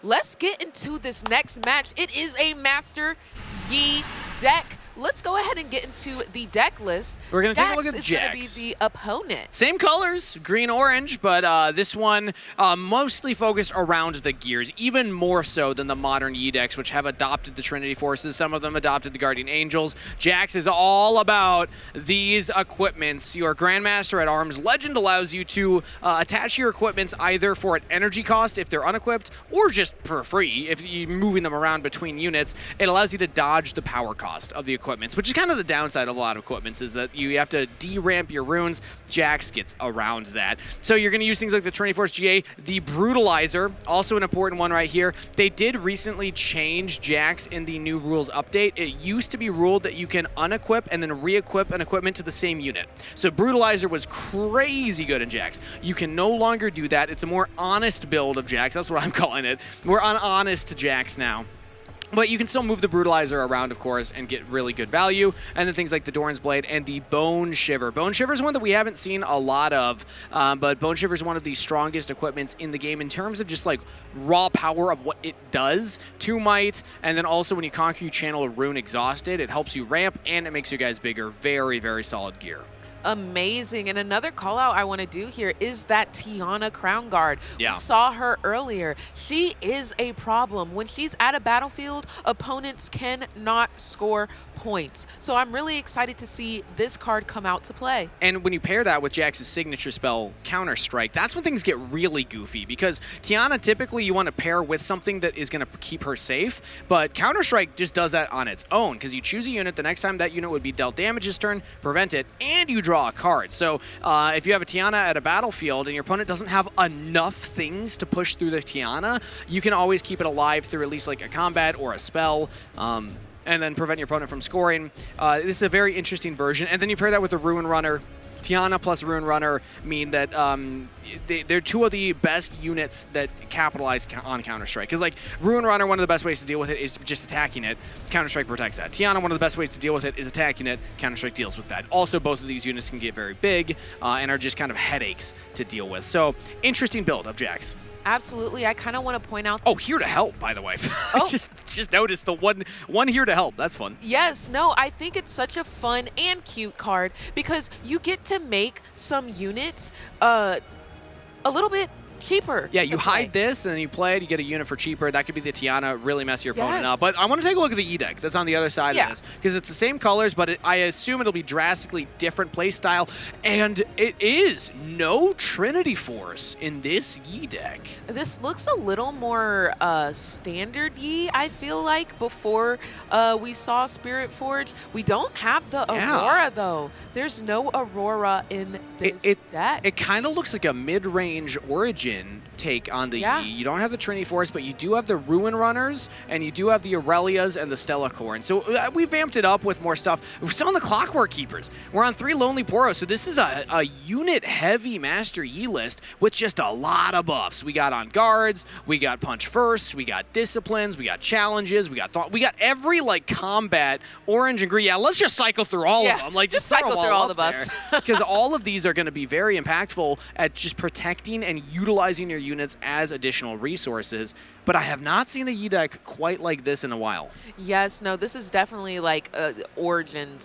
let's get into this next match. It is a Master Yi deck. Let's go ahead and get into the deck list. We're going to take a look at Jax Jax. is going to be the opponent. Same colors, green-orange, but this one mostly focused around the gears, even more so than the modern Yi decks, which have adopted the Trinity Forces. Some of them adopted the Guardian Angels. Jax is all about these equipments. Your Grandmaster at Arms Legend allows you to attach your equipments either for an energy cost if they're unequipped, or just for free if you're moving them around between units. It allows you to dodge the power cost of the equipments, which is kind of the downside of a lot of equipments, is that you have to de-ramp your runes. Jax gets around that. So you're going to use things like the Trinity Force GA, the Brutalizer, also an important one right here. They did recently change Jax in the new rules update. It used to be ruled that you can unequip and then re-equip an equipment to the same unit. So Brutalizer was crazy good in Jax. You can no longer do that. It's a more honest build of Jax. That's what I'm calling it. We're on honest Jax now. But you can still move the Brutalizer around, of course, and get really good value. And then things like the Doran's Blade and the Bone Shiver. Bone Shiver is one that we haven't seen a lot of, but Bone Shiver is one of the strongest equipments in the game in terms of just like raw power of what it does to Might. And then also when you conquer, you channel a Rune Exhausted. It helps you ramp and it makes you guys bigger. Very, very solid gear. Amazing. And another call out I want to do here is that Tiana Crown Guard. Yeah. We saw her earlier. She is a problem. When she's at a battlefield, opponents cannot score points. So I'm really excited to see this card come out to play. And when you pair that with Jax's signature spell, Counter Strike, that's when things get really goofy, because Tiana typically you want to pair with something that is going to keep her safe, but Counter Strike just does that on its own, because you choose a unit, the next time that unit would be dealt damage this turn, prevent it, and you draw a card. So if you have a Tiana at a battlefield and your opponent doesn't have enough things to push through the Tiana, you can always keep it alive through at least like a combat or a spell, and then prevent your opponent from scoring. This is a very interesting version. And then you pair that with the Ruin Runner. Tiana plus Ruin Runner mean that they're two of the best units that capitalize on Counter-Strike. Because like Ruin Runner, one of the best ways to deal with it is just attacking it. Counter-Strike protects that. Tiana, one of the best ways to deal with it is attacking it. Counter-Strike deals with that. Also, both of these units can get very big and are just kind of headaches to deal with. So, interesting build of Jax. Absolutely. I kind of want to point out... Oh, here to help, by the way. Oh. just noticed the one here to help. That's fun. Yes, no, I think it's such a fun and cute card because you get to make some units a little bit cheaper. Yeah, you hide this and then you play it, you get a unit for cheaper. That could be the Tiana, really mess your opponent Yes. up. But I want to take a look at the E deck that's on the other side of this, because it's the same colors, but I assume it'll be drastically different play style. And it is no Trinity Force in this E deck. This looks a little more standard Yi, I feel like, before we saw Spirit Forge. We don't have the Aurora, though. There's no Aurora in this deck. It kind of looks like a mid-range Origin take on the Yi. You don't have the Trinity Force, but you do have the Ruin Runners, and you do have the Aurelias and the Stella Core. And so we vamped it up with more stuff. We're still on the Clockwork Keepers. We're on 3 Lonely Poros, so this is a unit-heavy Master Yi list with just a lot of buffs. We got on Guards, we got Punch First, we got Disciplines, we got Challenges, we got Thought. We got every, like, combat, orange and green. Yeah, let's just cycle through all of them. Like, just cycle through all the buffs. Because all of these are going to be very impactful at just protecting and utilizing your units as additional resources. But I have not seen a Yi deck quite like this in a while. Yes, no, this is definitely like origin,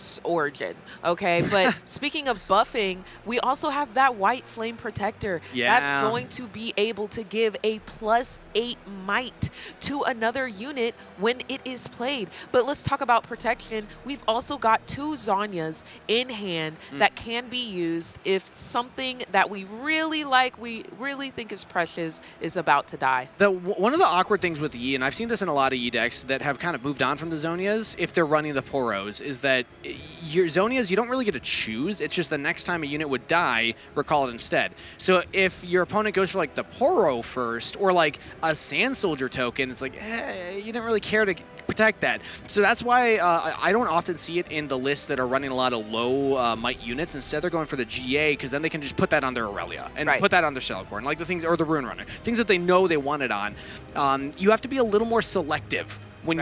okay? But speaking of buffing, we also have that White Flame Protector. Yeah. That's going to be able to give a +8 might to another unit when it is played. But let's talk about protection. We've also got 2 Zhonya's in hand that can be used if something that we really like, we really think is precious, is about to die. One of the awkward things with Yi, and I've seen this in a lot of Yi decks that have kind of moved on from the Zhonya's, if they're running the Poros, is that your Zhonya's, you don't really get to choose. It's just the next time a unit would die, recall it instead. So if your opponent goes for like the Poro first, or like a Sand Soldier token, it's like, you didn't really care to protect that. So that's why I don't often see it in the lists that are running a lot of low might units. Instead, they're going for the GA, because then they can just put that on their Aurelia and put that on their Celacorn, like the things, or the Rune Runner, things that they know they want it on. You have to be a little more selective when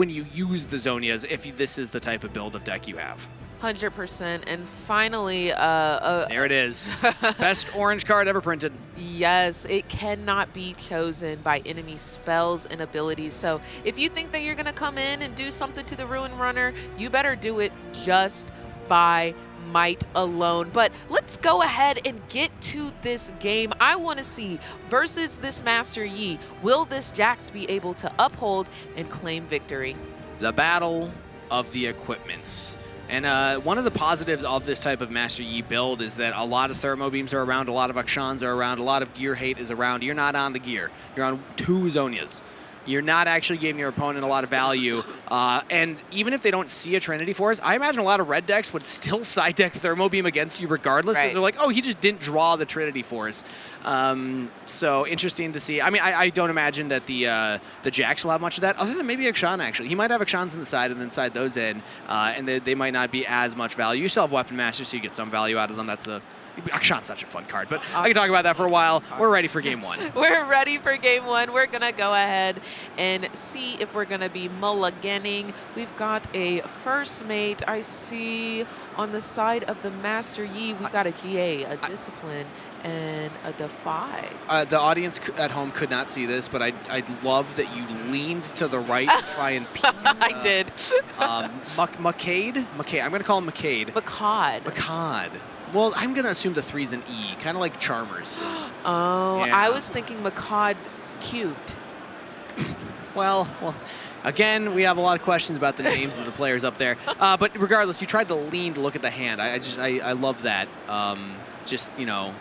you use the Zhonya's if this is the type of build of deck you have. 100%. And finally, There it is. Best orange card ever printed. yes, it cannot be chosen by enemy spells and abilities. So if you think that you're going to come in and do something to the Ruin Runner, you better do it just by might alone. But let's go ahead and get to this game. I want to see, versus this Master Yi, will this Jax be able to uphold and claim victory? The battle of the equipments. And one of the positives of this type of Master Yi build is that a lot of Thermo Beams are around, a lot of Akshans are around, a lot of gear hate is around. You're not on the gear. You're on 2 Zhonyas. You're not actually giving your opponent a lot of value. And even if they don't see a Trinity Force, I imagine a lot of red decks would still side deck Thermo Beam against you regardless, because they're like, oh, he just didn't draw the Trinity Force. So interesting to see. I mean, I don't imagine that the Jax will have much of that, other than maybe Akshan, actually. He might have Akshans on the side and then side those in, and they might not be as much value. You still have Weapon Master, so you get some value out of them. That's the... Akshan's such a fun card, but I can talk about that for a while. We're ready for game 1. We're ready for game 1. We're going to go ahead and see if we're going to be mulliganing. We've got a first mate. I see on the side of the Master Yi, we got a GA, a Discipline, and a Defy. The audience at home could not see this, but I love that you leaned to the right to try and peek. I did. McCade? I'm going to call him McCade. Macad. Well, I'm going to assume the 3's an E, kind of like Charmers is. Oh, yeah. I was thinking Macad cubed. Well, again, we have a lot of questions about the names of the players up there. But regardless, you tried to lean to look at the hand. I love that. Just, you know.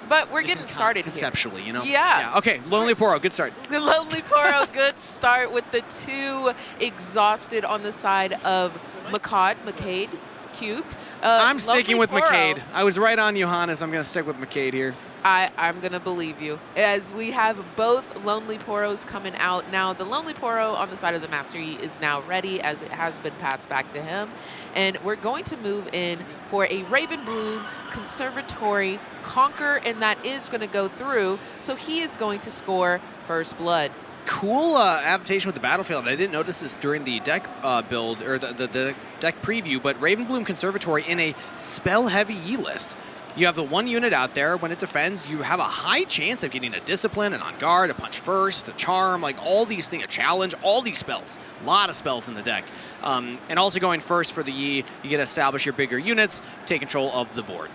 But we're getting started conceptually, here. You know? Yeah. Okay, Lonely Poro, good start. The Lonely Poro, good start with the 2 exhausted on the side of McCade, cubed. I'm sticking with Poro. McCade. I was right on Johannes. I'm going to stick with McCade here. I'm going to believe you. As we have both Lonely Poros coming out. Now, the Lonely Poro on the side of the Master Yi is now ready, as it has been passed back to him. And we're going to move in for a Raven Bloom Conservatory Conquer, and that is going to go through. So he is going to score First Blood. Cool adaptation with the battlefield. I didn't notice this during the deck build, or the deck preview, but Ravenbloom Conservatory in a spell-heavy E list. You have the 1 unit out there. When it defends, you have a high chance of getting a Discipline, an On Guard, a Punch First, a Charm, like all these things, a Challenge, all these spells. A lot of spells in the deck. And also going first for the Yi, you get to establish your bigger units, take control of the board.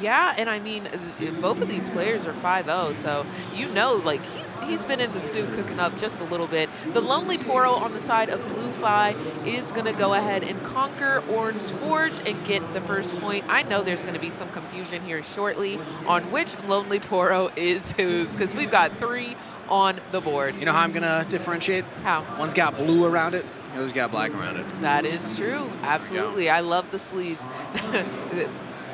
Yeah, and I mean, both of these players are 5-0, so you know, like, he's been in the stew cooking up just a little bit. The Lonely Poro on the side of BlueFly is going to go ahead and conquer Orange Forge and get the first point. I know there's going to be some confusion here shortly on which Lonely Poro is whose, because we've got 3 on the board. You know how I'm going to differentiate? How? One's got blue around it, the other's got black around it. That is true. Absolutely. I love the sleeves.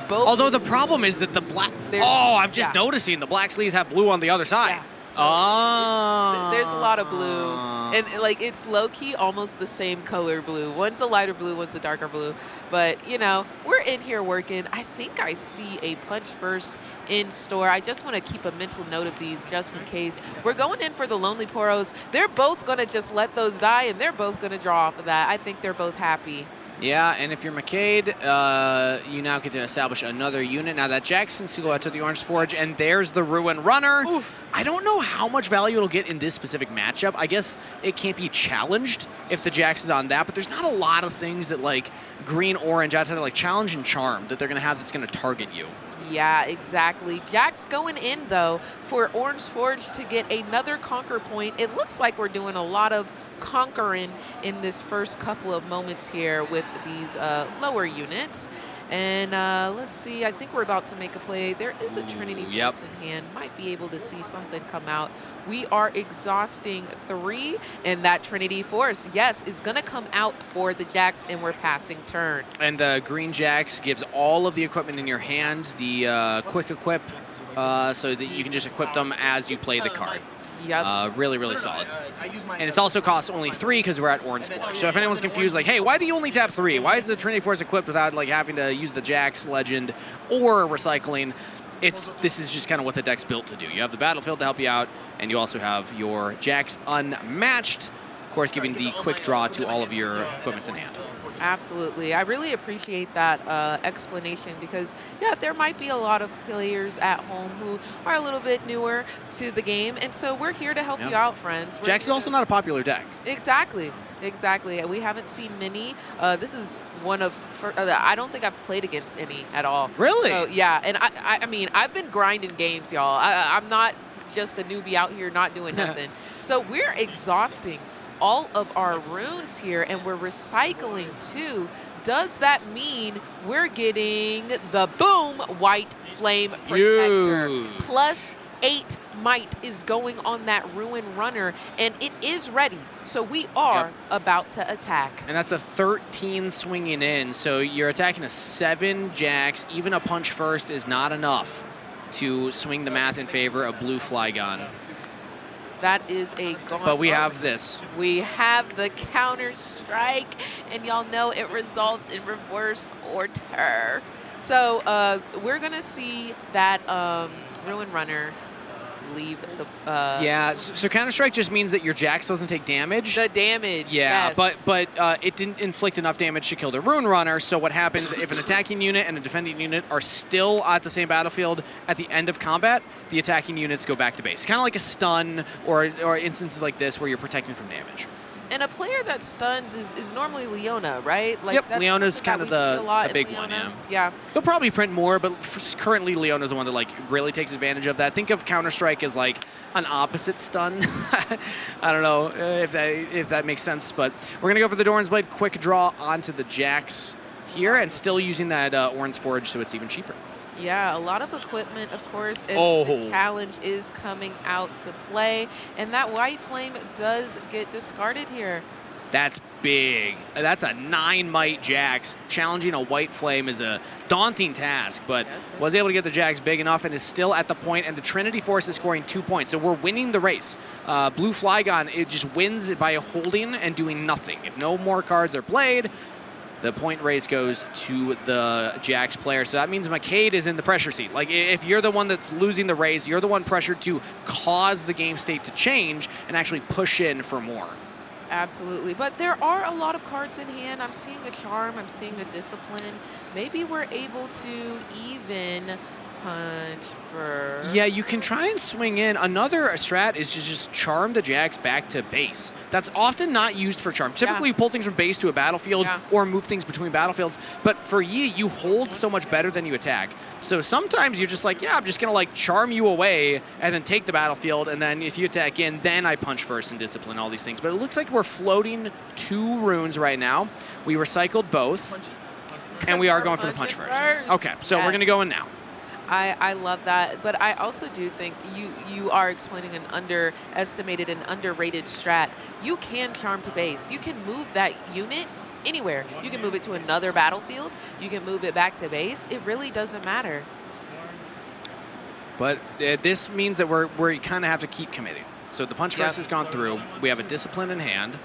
Both. Although the problem is that the black... Oh, I'm just noticing the black sleeves have blue on the other side. Yeah. So there's a lot of blue. And, like, it's low-key almost the same color blue. One's a lighter blue, one's a darker blue. But, you know, we're in here working. I think I see a Punch First in store. I just want to keep a mental note of these just in case. We're going in for the Lonely Poros. They're both going to just let those die, and they're both going to draw off of that. I think they're both happy. Yeah, and if you're McCade, you now get to establish another unit. Now that Jackson's to go out to the Orange Forge, and there's the Ruin Runner. Oof. I don't know how much value it'll get in this specific matchup. I guess it can't be challenged if the Jax is on that, but there's not a lot of things that, like, green-orange outside of, like, challenge and charm that they're going to have that's going to target you. Yeah, exactly. Jack's going in, though, for Orange Forge to get another conquer point. It looks like we're doing a lot of conquering in this first couple of moments here with these lower units. And let's see, I think we're about to make a play. There is a Trinity Force in hand. Might be able to see something come out. We are exhausting 3, and that Trinity Force, yes, is going to come out for the Jax, and we're passing turn. And the green Jax gives all of the equipment in your hand the quick equip, so that you can just equip them as you play the card. Yep. Really, really solid. And it's also costs only 3 because we're at Orange Forge. So if anyone's confused, like, hey, why do you only tap 3? Why is the Trinity Force equipped without, like, having to use the Jax Legend or recycling? This is just kind of what the deck's built to do. You have the battlefield to help you out, and you also have your Jax Unmatched course, giving the quick draw to all of your equipments in hand. Absolutely. I really appreciate that explanation because, yeah, there might be a lot of players at home who are a little bit newer to the game. And so we're here to help you out, friends. Jax is also not a popular deck. Exactly. Exactly. We haven't seen many. This is one of, I don't think I've played against any at all. Really? So, yeah. And I mean, I've been grinding games, y'all. I'm not just a newbie out here not doing nothing. So we're exhausting all of our runes here, and we're recycling too. Does that mean we're getting the boom white flame protector? +8 might is going on that ruin runner, and it is ready. So we are about to attack. And that's a 13 swinging in, so you're attacking a 7 Jax. Even a punch first is not enough to swing the math in favor of BlueFlygon. That is a gauntlet. But we have this. We have the counter strike, and y'all know it results in reverse order. So we're gonna see that ruin runner leave the. Yeah. So counter strike just means that your Jax doesn't take damage. The damage. Yeah, yes. but it didn't inflict enough damage to kill the Rune Runner, so what happens if an attacking unit and a defending unit are still at the same battlefield at the end of combat, the attacking units go back to base. Kind of like a stun or instances like this where you're protecting from damage. And a player that stuns is normally Leona, right? Like Yep, Leona's kind of the big one, Yeah. They'll probably print more, but currently Leona's the one that like really takes advantage of that. Think of Counter-Strike as like an opposite stun. I don't know if that makes sense, but we're going to go for the Doran's Blade, quick draw onto the Jax here, and still using that Orange Forge so it's even cheaper. Yeah, a lot of equipment, of course, and the challenge is coming out to play, and that white flame does get discarded here. That's big. That's a 9 might Jax. Challenging a white flame is a daunting task, but was able to get the Jax big enough and is still at the point, and the Trinity Force is scoring 2 points, so we're winning the race. BlueFlygon, it just wins by holding and doing nothing. If no more cards are played, the point race goes to the Jax player. So that means McCade is in the pressure seat. Like, if you're the one that's losing the race, you're the one pressured to cause the game state to change and actually push in for more. Absolutely. But there are a lot of cards in hand. I'm seeing a Charm. I'm seeing a Discipline. Maybe we're able to even punch for... Yeah, you can try and swing in. Another strat is to just charm the Jax back to base. That's often not used for charm. Typically, you pull things from base to a battlefield or move things between battlefields. But for Yi, you hold so much better than you attack. So sometimes you're just like, yeah, I'm just going to like charm you away and then take the battlefield. And then if you attack in, then I punch first and discipline, all these things. But it looks like we're floating 2 runes right now. We recycled both. And we are going for the punch first. Okay, so we're going to go in now. I love that, but I also do think you are explaining an underestimated and underrated strat. You can charm to base. You can move that unit anywhere. You can move it to another battlefield. You can move it back to base. It really doesn't matter. But this means that we kind of have to keep committing. So the punch first has gone through. We have a discipline in hand.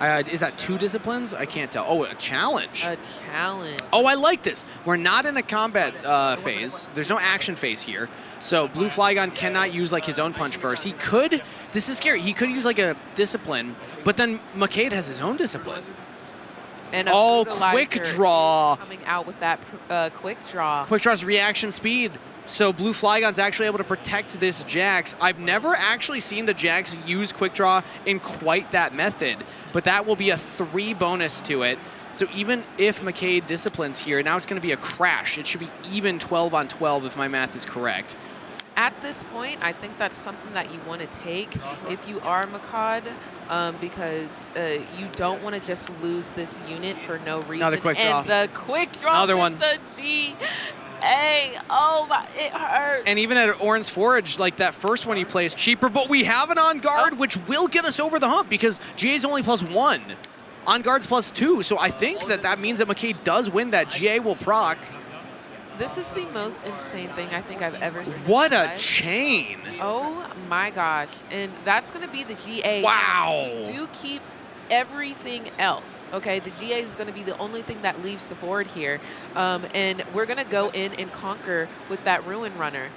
Is that 2 disciplines? I can't tell. Oh, a challenge. A challenge. Oh, I like this. We're not in a combat phase. There's no action phase here. So BlueFlygon cannot use like his own punch first. He could, this is scary, he could use like a discipline, but then McCade has his own discipline. And quick draw. Coming out with that quick draw. Quick draw's reaction speed. So BlueFlygon's actually able to protect this Jax. I've never actually seen the Jax use quick draw in quite that method, but that will be a 3 bonus to it. So even if McCade disciplines here, now it's going to be a crash. It should be even 12 on 12 if my math is correct. At this point, I think that's something that you want to take if you are Makad, because you don't want to just lose this unit for no reason. Another quick draw. And the quick draw Another with one. the G. Hey, oh my, it hurts. And even at Orange Forge, like that first one he plays cheaper, but we have an On Guard, which will get us over the hump because GA is only +1. On Guard's +2, so I think that means that McCade does win that. GA will proc. This is the most insane thing I think I've ever seen. What a chain. Oh my gosh. And that's going to be the GA. Wow. We do keep everything else, okay? The GA is going to be the only thing that leaves the board here. And we're going to go in and conquer with that Ruin Runner.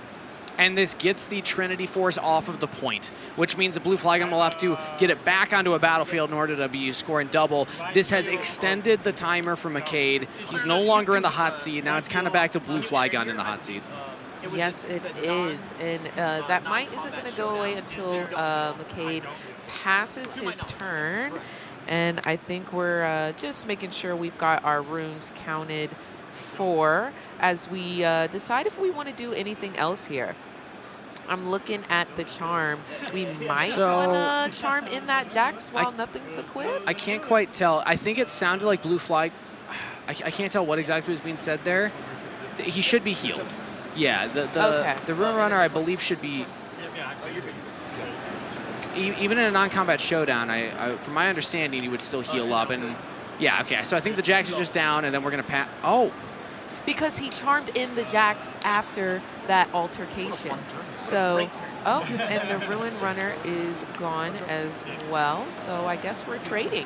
and this gets the Trinity Force off of the point, which means the BlueFlygon will have to get it back onto a battlefield in order to be scoring double. This has extended the timer for McCade. He's no longer in the hot seat. Now it's kind of back to BlueFlygon in the hot seat. Yes, it is. And that might isn't going to go away until McCade passes his turn. And I think we're just making sure we've got our runes counted for as we decide if we want to do anything else here. I'm looking at the charm. We might want to charm in that Jax while nothing's equipped. I can't quite tell. I think it sounded like BlueFly. I can't tell what exactly was being said there. He should be healed. Yeah, the Rune Runner, I believe, should be... Even in a non-combat showdown, from my understanding, he would still heal up. And yeah, okay, so I think the Jax is just down, and then we're going to pat... Oh! Because he charmed in the Jax after that altercation. So, oh, and the Ruin Runner is gone as well. So I guess we're trading.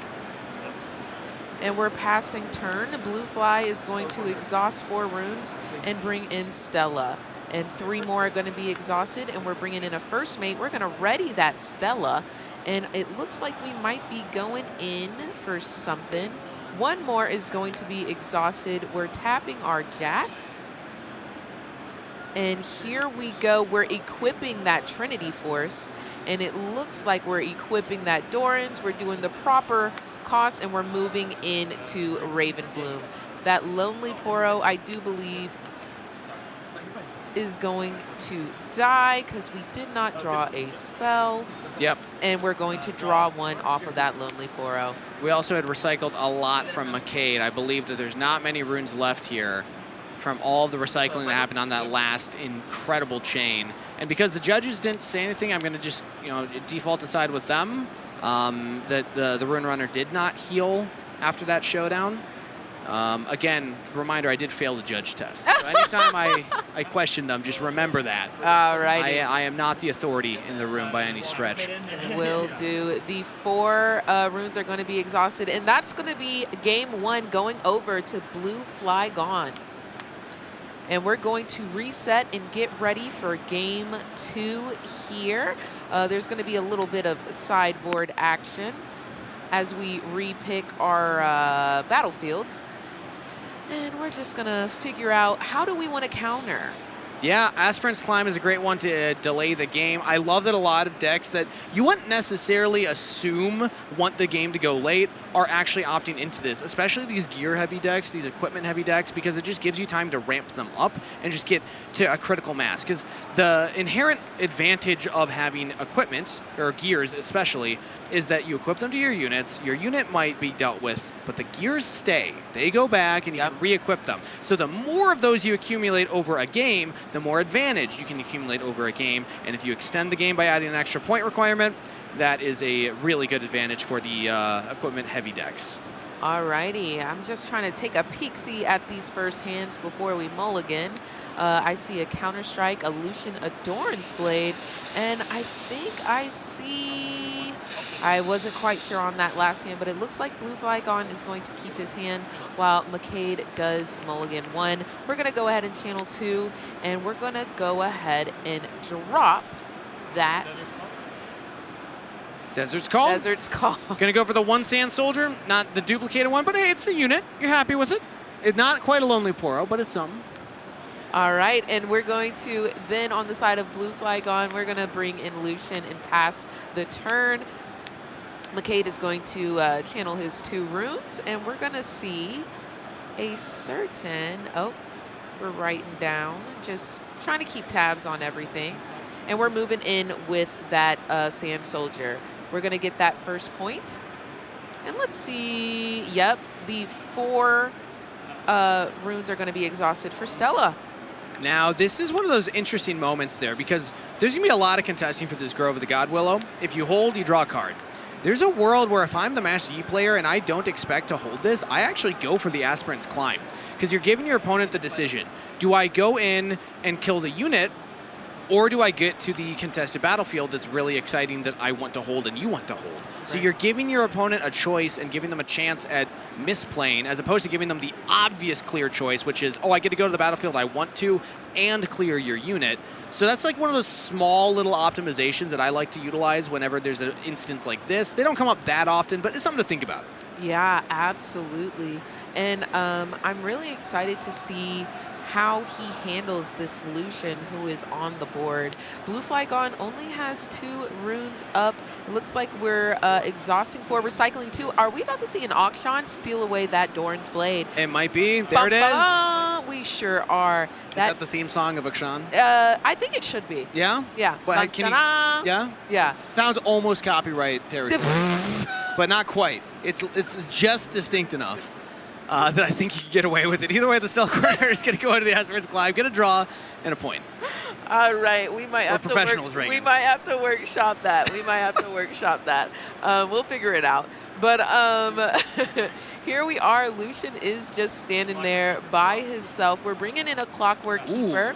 And we're passing turn. BlueFly is going to exhaust 4 runes and bring in Stella. And 3 more are going to be exhausted, and we're bringing in a first mate. We're going to ready that Stella, and it looks like we might be going in for something. 1 more is going to be exhausted. We're tapping our Jax. And here we go. We're equipping that Trinity Force, and it looks like we're equipping that Doran's. We're doing the proper cost, and we're moving into Ravenbloom. That Lonely Poro, I do believe, is going to die because we did not draw a spell. Yep. And we're going to draw 1 off of that Lonely Poro. We also had recycled a lot from McCade. I believe that there's not many runes left here from all of the recycling that happened on that last incredible chain. And because the judges didn't say anything, I'm going to just, default to side with them. That the Rune Runner did not heal after that showdown. Again, reminder, I did fail the judge test. So anytime I question them, just remember that. All right. I am not the authority in the room by any stretch. Will do. The 4 runes are going to be exhausted, and that's going to be game 1 going over to BlueFlygon. And we're going to reset and get ready for game 2 here. There's going to be a little bit of sideboard action as we repick our battlefields. And we're just going to figure out how do we want to counter. Yeah, Aspirant's Climb is a great one to delay the game. I love that a lot of decks that you wouldn't necessarily assume want the game to go late are actually opting into this, especially these gear-heavy decks, these equipment-heavy decks, because it just gives you time to ramp them up and just get to a critical mass. Because the inherent advantage of having equipment, or gears especially, is that you equip them to your units, your unit might be dealt with, but the gears stay. They go back and you can re-equip them. So the more of those you accumulate over a game, the more advantage you can accumulate over a game. And if you extend the game by adding an extra point requirement, that is a really good advantage for the equipment-heavy decks. Alrighty, I'm just trying to take a peek-see at these first hands before we mulligan. I see a Counter-Strike, a Lucian Adorn's Blade, and I think I see... I wasn't quite sure on that last hand, but it looks like BlueFlygon is going to keep his hand while McCade does mulligan 1. We're going to go ahead and channel 2, and we're going to go ahead and drop that... Desert's Call. Desert's Call. Gonna go for the 1 Sand Soldier, not the duplicated one, but hey, it's a unit. You're happy with it. It's not quite a Lonely Poro, but it's something. All right, and we're going to then on the side of BlueFlygon, we're gonna bring in Lucian and pass the turn. McCade is going to channel his 2 runes, and we're gonna see a certain, oh, we're writing down, just trying to keep tabs on everything. And we're moving in with that Sand Soldier. We're gonna get that first point. And let's see, yep, the 4 runes are gonna be exhausted for Stella. Now, this is one of those interesting moments there because there's gonna be a lot of contesting for this Grove of the God Willow. If you hold, you draw a card. There's a world where if I'm the Master Yi player and I don't expect to hold this, I actually go for the Aspirant's Climb because you're giving your opponent the decision. Do I go in and kill the unit, Or do I get to the contested battlefield that's really exciting that I want to hold and you want to hold? So you're giving your opponent a choice and giving them a chance at misplaying, as opposed to giving them the obvious clear choice, which is, oh, I get to go to the battlefield I want to and clear your unit. So that's like one of those small little optimizations that I like to utilize whenever there's an instance like this. They don't come up that often, but it's something to think about. Yeah, absolutely. And I'm really excited to see how he handles this Lucian who is on the board. BlueFlygon only has 2 runes up. It looks like we're exhausting 4, recycling 2. Are we about to see an Auction steal away that Dorn's Blade? It might be. There it is. We sure are. Is that the theme song of Akshan? I think it should be. Yeah? Yeah. But can you, yeah? Yeah. It sounds almost copyright territory, but not quite. It's just distinct enough that I think you can get away with it. Either way, the Stealth Corner is going to go into the Aspirant's Climb, get a draw, and a point. All right, we might have to We might have to workshop that. We might have to workshop that. We'll figure it out. But here we are. Lucian is just standing there by himself. We're bringing in a Clockwork Keeper.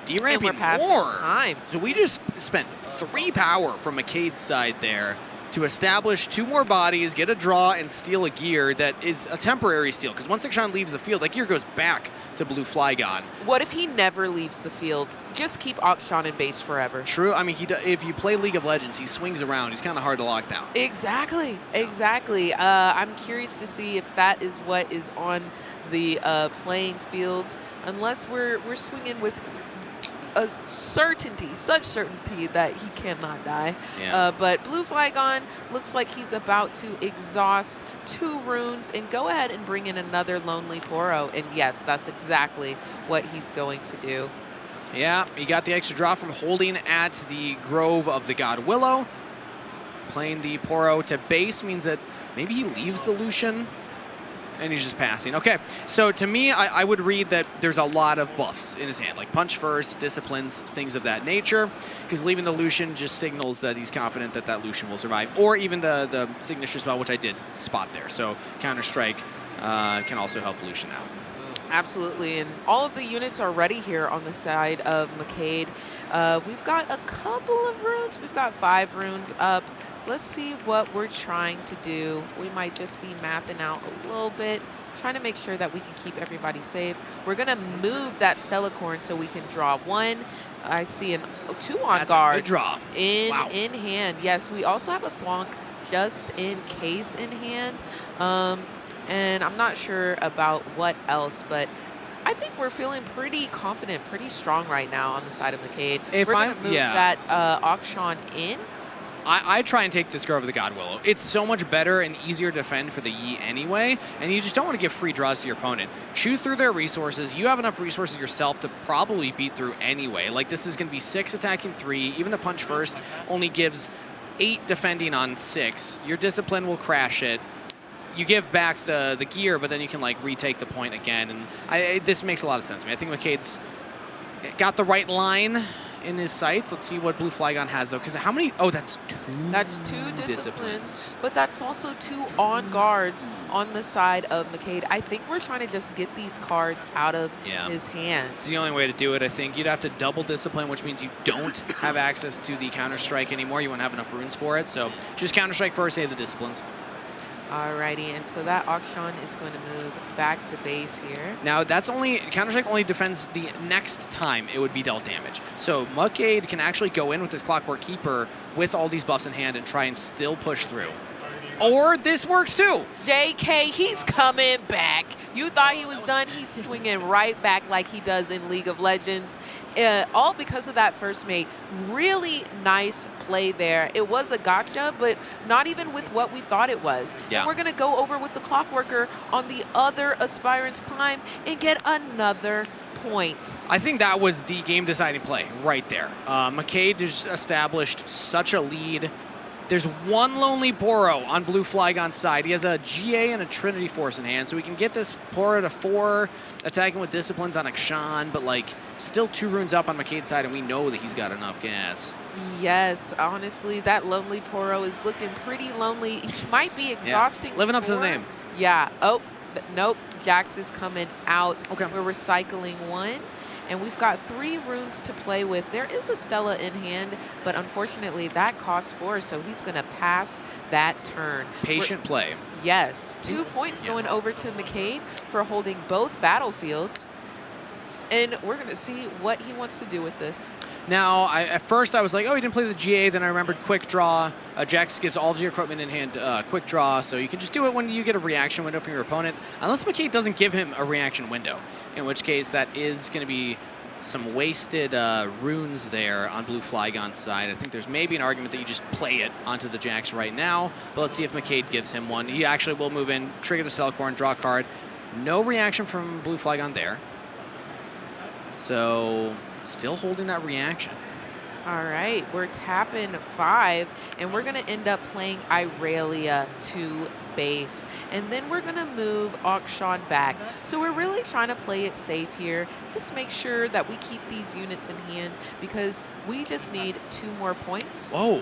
D-ramping more. Time. So we just spent 3 power from McCade's side there to establish 2 more bodies, get a draw, and steal a gear that is a temporary steal. Because once Akshan leaves the field, that gear goes back to BlueFlygon. What if he never leaves the field? Just keep Akshan in base forever. True. I mean, if you play League of Legends, he swings around. He's kind of hard to lock down. Exactly. Exactly. I'm curious to see if that is what is on the playing field. Unless we're swinging with a certainty, such certainty that he cannot die. Yeah. But BlueFlygon looks like he's about to exhaust 2 runes and go ahead and bring in another Lonely Poro. And yes, that's exactly what he's going to do. Yeah, he got the extra draw from holding at the Grove of the God Willow. Playing the Poro to base means that maybe he leaves the Lucian and he's just passing. Okay, so to me, I would read that there's a lot of buffs in his hand, like Punch First, Disciplines, things of that nature, because leaving the Lucian just signals that he's confident that that Lucian will survive, or even the Signature spell, which I did spot there. So Counter Strike can also help Lucian out. Absolutely, and all of the units are ready here on the side of McCade. We've got a couple of runes. We've got 5 runes up. Let's see what we're trying to do. We might just be mapping out a little bit, trying to make sure that we can keep everybody safe. We're going to move that Stellacorn so we can draw 1. I see 2 on That's guards. A good draw. In Wow. hand. Yes, we also have a Thwonk just in case in hand. And I'm not sure about what else, but I think we're feeling pretty confident, pretty strong right now on the side of McCade. We're going to move that Auction in. I try and take this Grove of the God Willow. It's so much better and easier to defend for the Yi anyway, and you just don't want to give free draws to your opponent. Chew through their resources. You have enough resources yourself to probably beat through anyway. Like, this is going to be 6 attacking 3. Even the Punch First only gives 8 defending on 6. Your Discipline will crash it. You give back the gear, but then you can like retake the point again, and this makes a lot of sense to me. I think McCade's got the right line in his sights. Let's see what BlueFlygon has though, because how many? Oh, that's 2. That's 2 disciplines, but that's also 2 on guards on the side of McCade. I think we're trying to just get these cards out of his hands. It's the only way to do it. I think you'd have to double discipline, which means you don't have access to the Counter Strike anymore. You won't have enough runes for it, so just Counter Strike first, save the disciplines. Alrighty, and so that Auction is going to move back to base here. Now, that's only, Counter-Strike only defends the next time it would be dealt damage. So McCade can actually go in with his Clockwork Keeper with all these buffs in hand and try and still push through. Or this works too. JK, he's coming back. You thought he was done. He's swinging right back like he does in League of Legends. All because of that first mate. Really nice play there. It was a gotcha, but not even with what we thought it was. Yeah. And we're going to go over with the Clockworker on the other Aspirant's Climb and get another point. I think that was the game-deciding play right there. McCade just established such a lead. There's 1 Lonely Poro on BlueFlygon's side. He has a GA and a Trinity Force in hand, so we can get this Poro to 4, attacking with Disciplines on Akshan, but like still 2 runes up on McCade's side, and we know that he's got enough gas. Yes, honestly, that Lonely Poro is looking pretty lonely. He might be exhausting. Yeah. Living up to the name. Yeah. Oh, nope. Jax is coming out. Okay. We're recycling 1. and we've got 3 runes to play with. There is a Stella in hand, but unfortunately that costs 4, so he's going to pass that turn. Patient play. Yes, 2 points going over to McCade for holding both battlefields. And we're going to see what he wants to do with this. Now, at first I was like, oh, he didn't play the GA. Then I remembered quick draw. Jax gives all of your equipment in hand quick draw, so you can just do it when you get a reaction window from your opponent, unless McCade doesn't give him a reaction window, in which case that is going to be some wasted runes there on BlueFlygon's side. I think there's maybe an argument that you just play it onto the Jax right now, but let's see if McCade gives him one. He actually will move in, trigger the Cellcorn, draw a card. No reaction from BlueFlygon there. So still holding that reaction. All right, we're tapping 5, and we're going to end up playing Irelia to base. And then we're going to move Auction back. So we're really trying to play it safe here. Just make sure that we keep these units in hand because we just need 2 more points. Oh,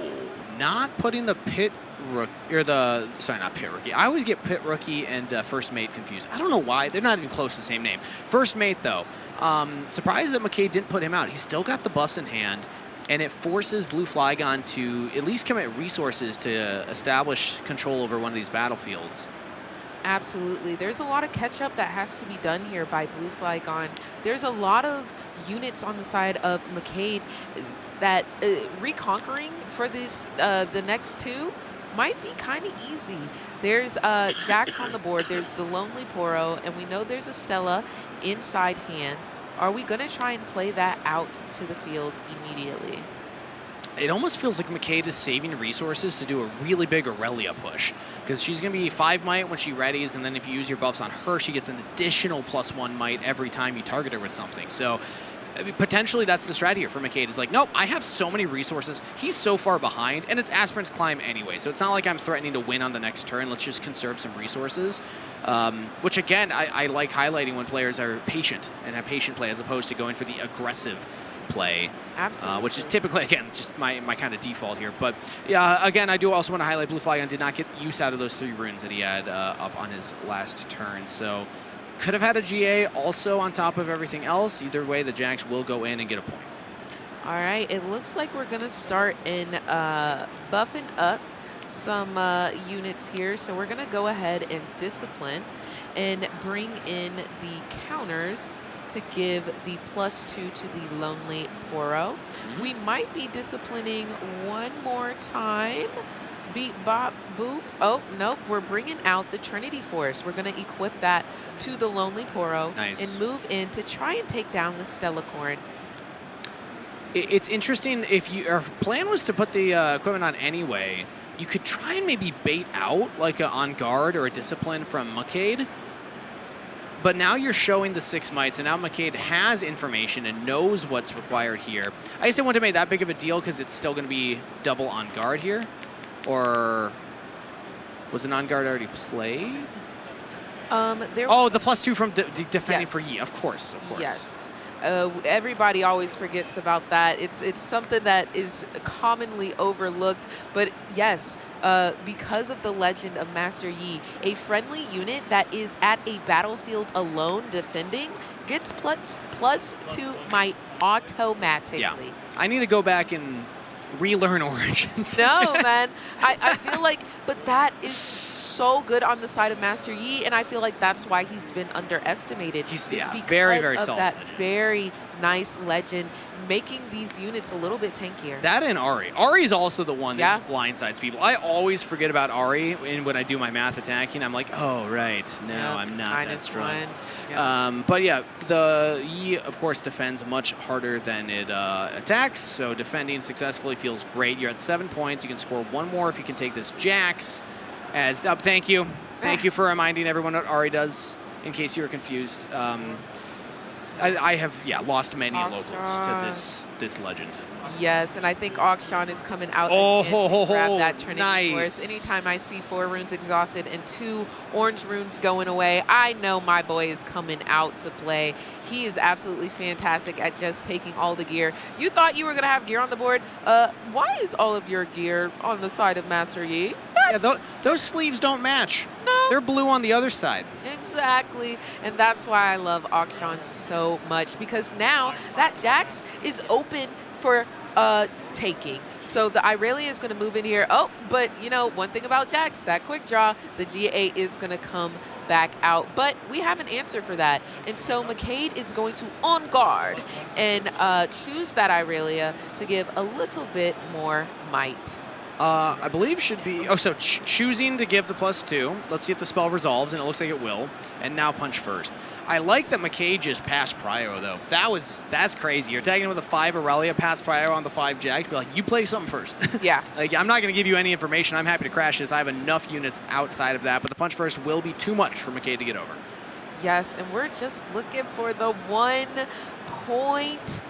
not putting the pit rookie, or the, sorry, not pit rookie. I always get pit rookie and first mate confused. I don't know why. They're not even close to the same name. First mate, though. Surprised that McCade didn't put him out. He's still got the buffs in hand, and it forces BlueFlygon to at least commit resources to establish control over one of these battlefields. Absolutely. There's a lot of catch-up that has to be done here by BlueFlygon. There's a lot of units on the side of McCade that reconquering for this the next 2 might be kind of easy. There's Jax on the board, there's the Lonely Poro, and we know there's a Stella inside hand. Are we going to try and play that out to the field immediately? It almost feels like McCade is saving resources to do a really big Aurelia push, because she's going to be 5 might when she readies, and then if you use your buffs on her, she gets an additional +1 might every time you target her with something. So I mean, potentially that's the strategy here for McCade. It's like, nope, I have so many resources. He's so far behind, and it's Aspirant's Climb anyway, so it's not like I'm threatening to win on the next turn. Let's just conserve some resources, which, again, I like highlighting when players are patient and have patient play as opposed to going for the aggressive play. Absolutely. Which is typically, again, just my kind of default here. But, yeah, again, I do also want to highlight BlueFlygon did not get use out of those 3 runes that he had up on his last turn, so could have had a GA also on top of everything else. Either way, the Jax will go in and get a point. All right, it looks like we're going to start in buffing up some units here. So we're going to go ahead and discipline and bring in the counters to give the +2 to the Lonely Poro. We might be disciplining one more time. Beep, bop, boop. Oh, nope. We're bringing out the Trinity Force. We're going to equip that to the Lonely Poro and move in to try and take down the Stellacorn. It's interesting. If your plan was to put the equipment on anyway, you could try and maybe bait out like a On Guard or a Discipline from McCade. But now you're showing the 6 mites, and now McCade has information and knows what's required here. I guess I wouldn't have made that big of a deal because it's still going to be double On Guard here. Or was an On Guard already played? Oh, the +2 from defending for Yi. Of course, of course. Yes. Everybody always forgets about that. It's something that is commonly overlooked. But yes, because of the legend of Master Yi, a friendly unit that is at a battlefield alone defending gets +2 might automatically. Yeah. I need to go back and relearn Origins. No, man. I feel like, but that is so good on the side of Master Yi, and I feel like that's why he's been underestimated. He's because very, very of solid that legend. very nice legend, making these units a little bit tankier. That and Ari. Ari's also the one that just blindsides people. I always forget about Ari when I do my math attacking. I'm like, oh, right. No, I'm not that strong. But yeah, the Yi, of course, defends much harder than it attacks, so defending successfully feels great. You're at 7 points. You can score 1 more if you can take this Jax. Thank you. Thank you for reminding everyone what Ari does, in case you were confused. I have, lost many locals to this legend. Yes, and I think Auction is coming out again to grab that Trinity Force. Anytime I see 4 runes exhausted and 2 orange runes going away, I know my boy is coming out to play. He is absolutely fantastic at just taking all the gear. You thought you were going to have gear on the board. Why is all of your gear on the side of Master Yi? Yeah, those sleeves don't match. No, They're blue on the other side. Exactly, and that's why I love Akshan so much, because now that Jax is open for taking. So the Irelia is going to move in here. Oh, but you know, one thing about Jax, that quick draw, the GA is going to come back out. But we have an answer for that. And so McCade is going to on guard and choose that Irelia to give a little bit more might. I believe should be, oh, so choosing to give the +2. Let's see if the spell resolves, and it looks like it will. And now punch first. I like that McCade just passed Prio, though. That's crazy. You're tagging with a 5 Aurelia, pass Prio on the 5 Jack. Be like, you play something first. Yeah. Like, I'm not going to give you any information. I'm happy to crash this. I have enough units outside of that, but the punch first will be too much for McCade to get over. Yes, and we're just looking for the 1 point.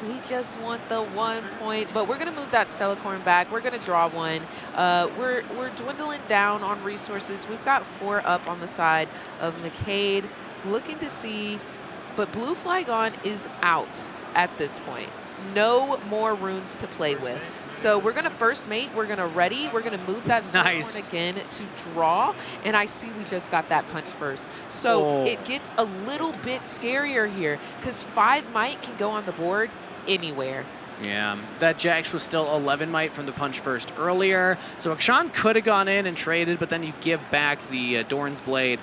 We just want the 1 point, but we're going to move that Stellacorn back. We're going to draw one. We're dwindling down on resources. We've got 4 up on the side of McCade, looking to see, but BlueFlygon is out at this point. No more runes to play with. So we're going to first mate. We're going to ready. We're going to move that Stellacorn again to draw, and I see we just got that punch first. So it gets a little bit scarier here because 5 might can go on the board anywhere. Yeah, that Jax was still 11 might from the punch first earlier. So Akshan could have gone in and traded, but then you give back the Doran's Blade.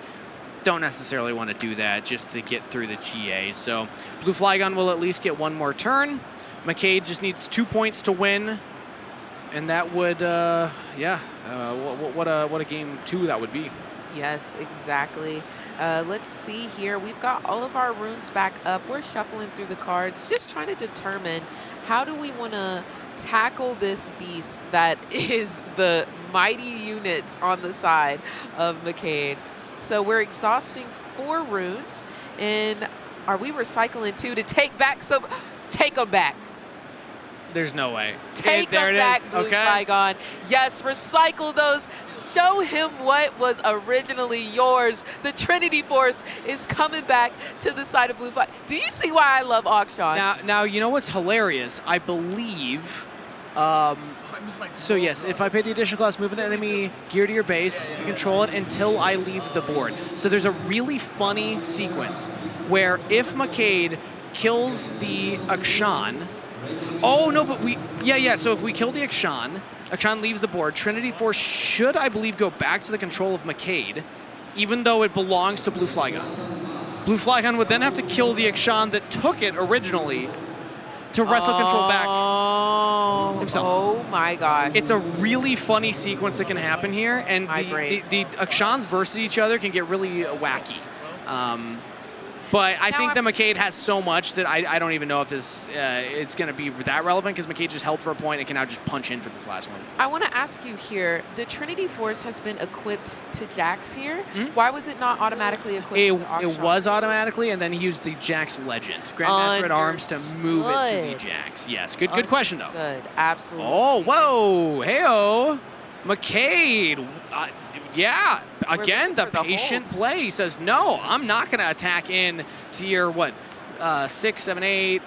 Don't necessarily want to do that just to get through the GA. So BlueFlygon will at least get 1 more turn. McCade just needs 2 points to win. And that would, yeah, what a game 2 that would be. Yes, exactly. Let's see here. We've got all of our runes back up. We're shuffling through the cards, just trying to determine how do we want to tackle this beast that is the mighty units on the side of McCade. So we're exhausting 4 runes, and are we recycling 2 to take back some? Take them back. There's no way. Take them back, BlueFlygon. Yes, recycle those. Show him what was originally yours. The Trinity Force is coming back to the side of BlueFlygon. Do you see why I love Akshan? Now you know what's hilarious? I believe, so yes, if I pay the additional cost, move an enemy gear to your base, you control it until I leave the board. So there's a really funny sequence where if McCade kills the Akshan, oh, no, but yeah, so if we kill the Akshan leaves the board, Trinity Force should, I believe, go back to the control of McCade, even though it belongs to BlueFlygon. BlueFlygon would then have to kill the Akshan that took it originally to wrestle control back himself. Oh my gosh. It's a really funny sequence that can happen here, and the Akshans versus each other can get really wacky. But I think that McCade has so much that I don't even know if this it's going to be that relevant, because McCade just held for a point and can now just punch in for this last one. I want to ask you here, the Trinity Force has been equipped to Jax here. Why was it not automatically equipped to Akshan? It was automatically, and then he used the Jax Legend, Grandmaster at Arms, to move it to the Jax. Yes, good question, though. Good, absolutely. Oh, whoa, hey-oh. McCade, yeah, again, the patient play. He says, no, I'm not going to attack in tier, 6, 7, 8,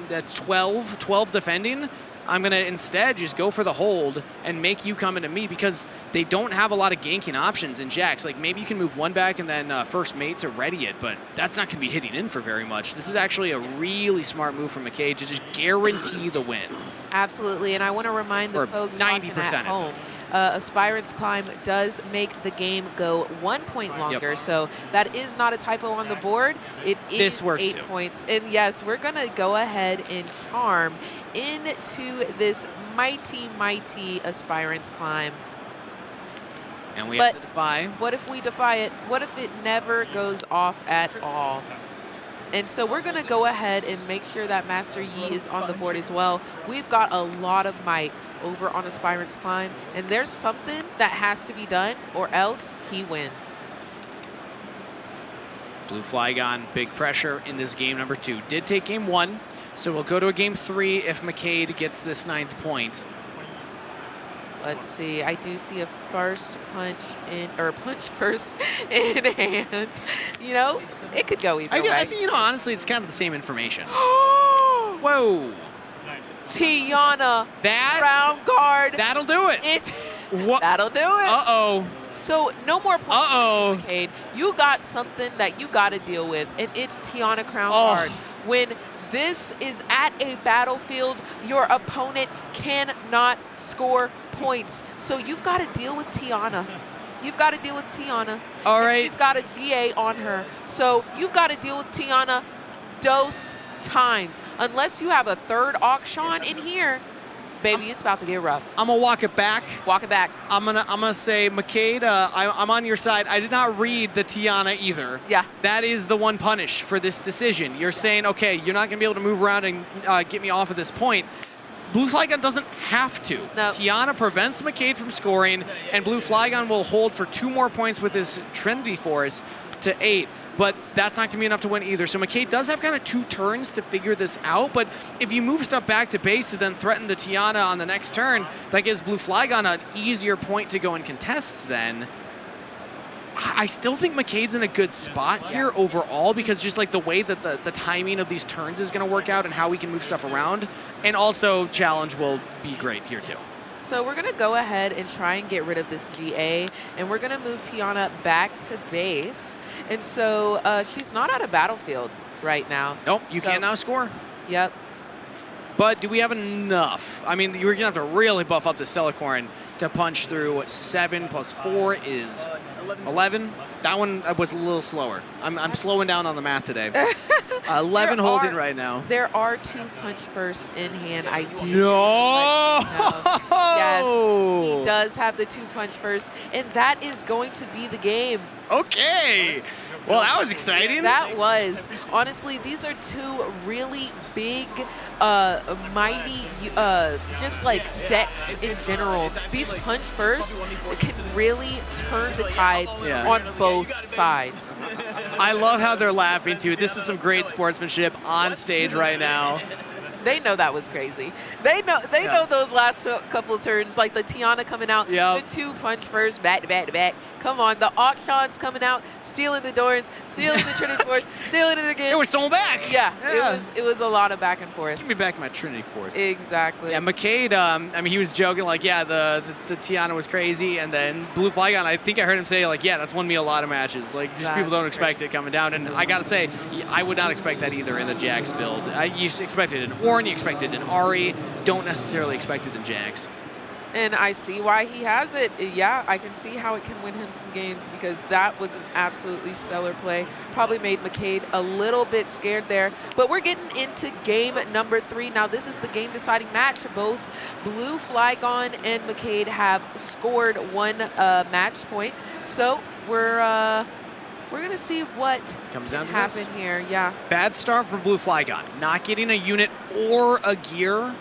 that's 12 defending. I'm going to instead just go for the hold and make you come into me, because they don't have a lot of ganking options in Jax. Like, maybe you can move 1 back and then first mate to ready it, but that's not going to be hitting in for very much. This is actually a really smart move from McCade to just guarantee the win. Absolutely, and I want to remind the folks watching at home, Aspirant's Climb does make the game go 1 point longer, so that is not a typo on the board. It is 8 points. And yes, we're going to go ahead and charm into this mighty, mighty Aspirant's Climb. And we have to defy. What if we defy it? What if it never goes off at all? And so we're going to go ahead and make sure that Master Yi is on the board as well. We've got a lot of might over on Aspirant's Climb, and there's something that has to be done, or else he wins. BlueFlygon, big pressure in this game number 2. Did take game 1, so we'll go to a game 3 if McCade gets this 9th point. Let's see. I do see a first punch in, or punch first in hand. You know, it could go either way. I think, you know, honestly, it's kind of the same information. Whoa. Tiana, round guard. That'll do it. What? That'll do it. Uh-oh. So no more points Uh-oh. for Cade. You got something that you got to deal with, and it's Tiana Crown Oh. Guard. When this is at a battlefield, your opponent cannot score points. So you've got to deal with Tiana. You've got to deal with Tiana. All And right. she's got a GA on her. So you've got to deal with Tiana dose times. Unless you have a third auction in here, baby, it's about to get rough. I'm gonna walk it back. Walk it back. I'm gonna say, McCade, I'm on your side. I did not read the Tiana either. Yeah. That is the one punish for this decision. You're saying, okay, you're not gonna be able to move around and get me off at this point. BlueFlygon doesn't have to. No. Tiana prevents McCade from scoring, and BlueFlygon will hold for 2 more points with this Trinity Force to 8. But that's not going to be enough to win either. So McCade does have kind of 2 turns to figure this out. But if you move stuff back to base to then threaten the Tiana on the next turn, that gives BlueFlygon an easier point to go and contest then. I still think McCade's in a good spot here overall, because just like the way that the timing of these turns is going to work out and how we can move stuff around. And also challenge will be great here too. So we're going to go ahead and try and get rid of this GA, and we're going to move Tiana back to base. And so she's not at a battlefield right now. Nope, you can't now score. Yep. But do we have enough? I mean, you're going to have to really buff up the Stellacorn to punch through. 7 plus 4 is 11. That one was a little slower. I'm slowing down on the math today. 11 holding right now. There are 2 punch firsts in hand. I do. No! Yes, he does have the 2 punch firsts, and that is going to be the game. Okay. Well, that was exciting. That was. Honestly, these are 2 really big, mighty, just like decks in general. These punch firsts can really turn the tides on both sides. I love how they're laughing too. This is some great sportsmanship on stage right now. They know that was crazy. They know those last couple of turns, like the Tiana coming out, the 2 punch first, back to back to back. Come on, the auctions coming out, stealing the Dorans, stealing the Trinity Force, stealing it again. It was stolen back. Yeah, it was a lot of back and forth. Give me back my Trinity Force. Exactly. Yeah, McCade, I mean, he was joking, like, yeah, the Tiana was crazy, and then BlueFlygon, I think I heard him say, like, yeah, that's won me a lot of matches. Like, just people don't expect it coming down, and I gotta say, I would not expect that either in the Jax build. You expected an Ornn, you expected an Ahri, don't necessarily expect it in Jax. And I see why he has it. Yeah, I can see how it can win him some games, because that was an absolutely stellar play. Probably made McCade a little bit scared there. But we're getting into game number 3. Now, this is the game-deciding match. Both BlueFlygon and McCade have scored 1 match point. So we're going to see what comes down to happen here. Yeah. Bad start for BlueFlygon. Not getting a unit or a gear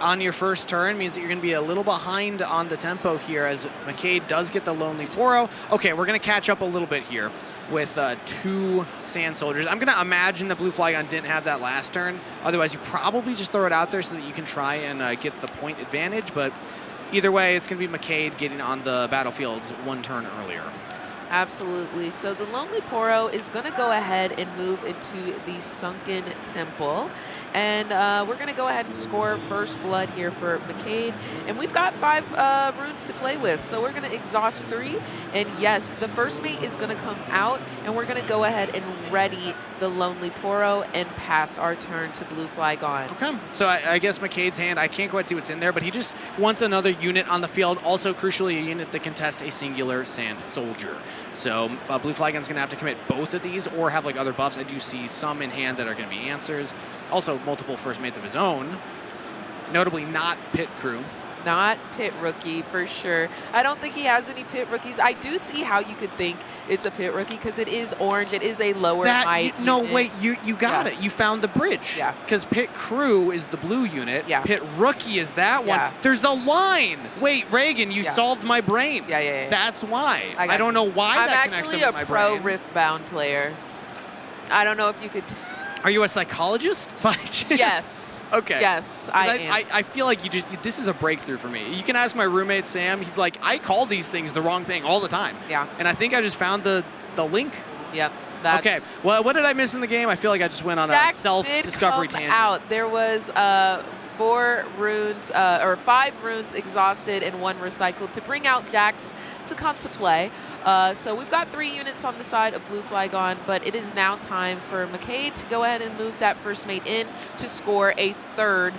on your first turn means that you're going to be a little behind on the tempo here, as McCade does get the Lonely Poro. Okay, we're going to catch up a little bit here with 2 Sand Soldiers. I'm going to imagine that BlueFlygon didn't have that last turn. Otherwise, you probably just throw it out there so that you can try and get the point advantage. But either way, it's going to be McCade getting on the battlefield 1 turn earlier. Absolutely. So the Lonely Poro is going to go ahead and move into the Sunken Temple. And we're going to go ahead and score first blood here for McCade. And we've got 5 runes to play with. So we're going to exhaust 3. And yes, the first mate is going to come out. And we're going to go ahead and ready the Lonely Poro and pass our turn to BlueFlygon. Okay. So I guess McCade's hand, I can't quite see what's in there, but he just wants another unit on the field. Also, crucially, a unit that can test a singular Sand Soldier. So BlueFlygon's going to have to commit both of these or have like other buffs. I do see some in hand that are going to be answers. Also, multiple first mates of his own. Notably not Pit Crew. Not Pit Rookie, for sure. I don't think he has any Pit Rookies. I do see how you could think it's a Pit Rookie, because it is orange. It is a lower height No, unit. wait, you got it. You found the bridge. Yeah. Because Pit Crew is the blue unit. Yeah. Pit Rookie is that one. Yeah. There's a line. Wait, Reagan, you solved my brain. Yeah. That's why. I don't know why that connects I'm with my actually a pro brain. Riftbound player. I don't know if you could... Are you a psychologist? By chance? Yes. Okay. Yes, I am. I feel like this is a breakthrough for me. You can ask my roommate, Sam. He's like, I call these things the wrong thing all the time. Yeah. And I think I just found the link. Yep. Okay. Well, what did I miss in the game? I feel like I just went on a self-discovery tangent. Out. There was 4 runes, or 5 runes exhausted and 1 recycled to bring out Jax to come to play. So we've got 3 units on the side of BlueFlygon, but it is now time for McCade to go ahead and move that first mate in to score a 3rd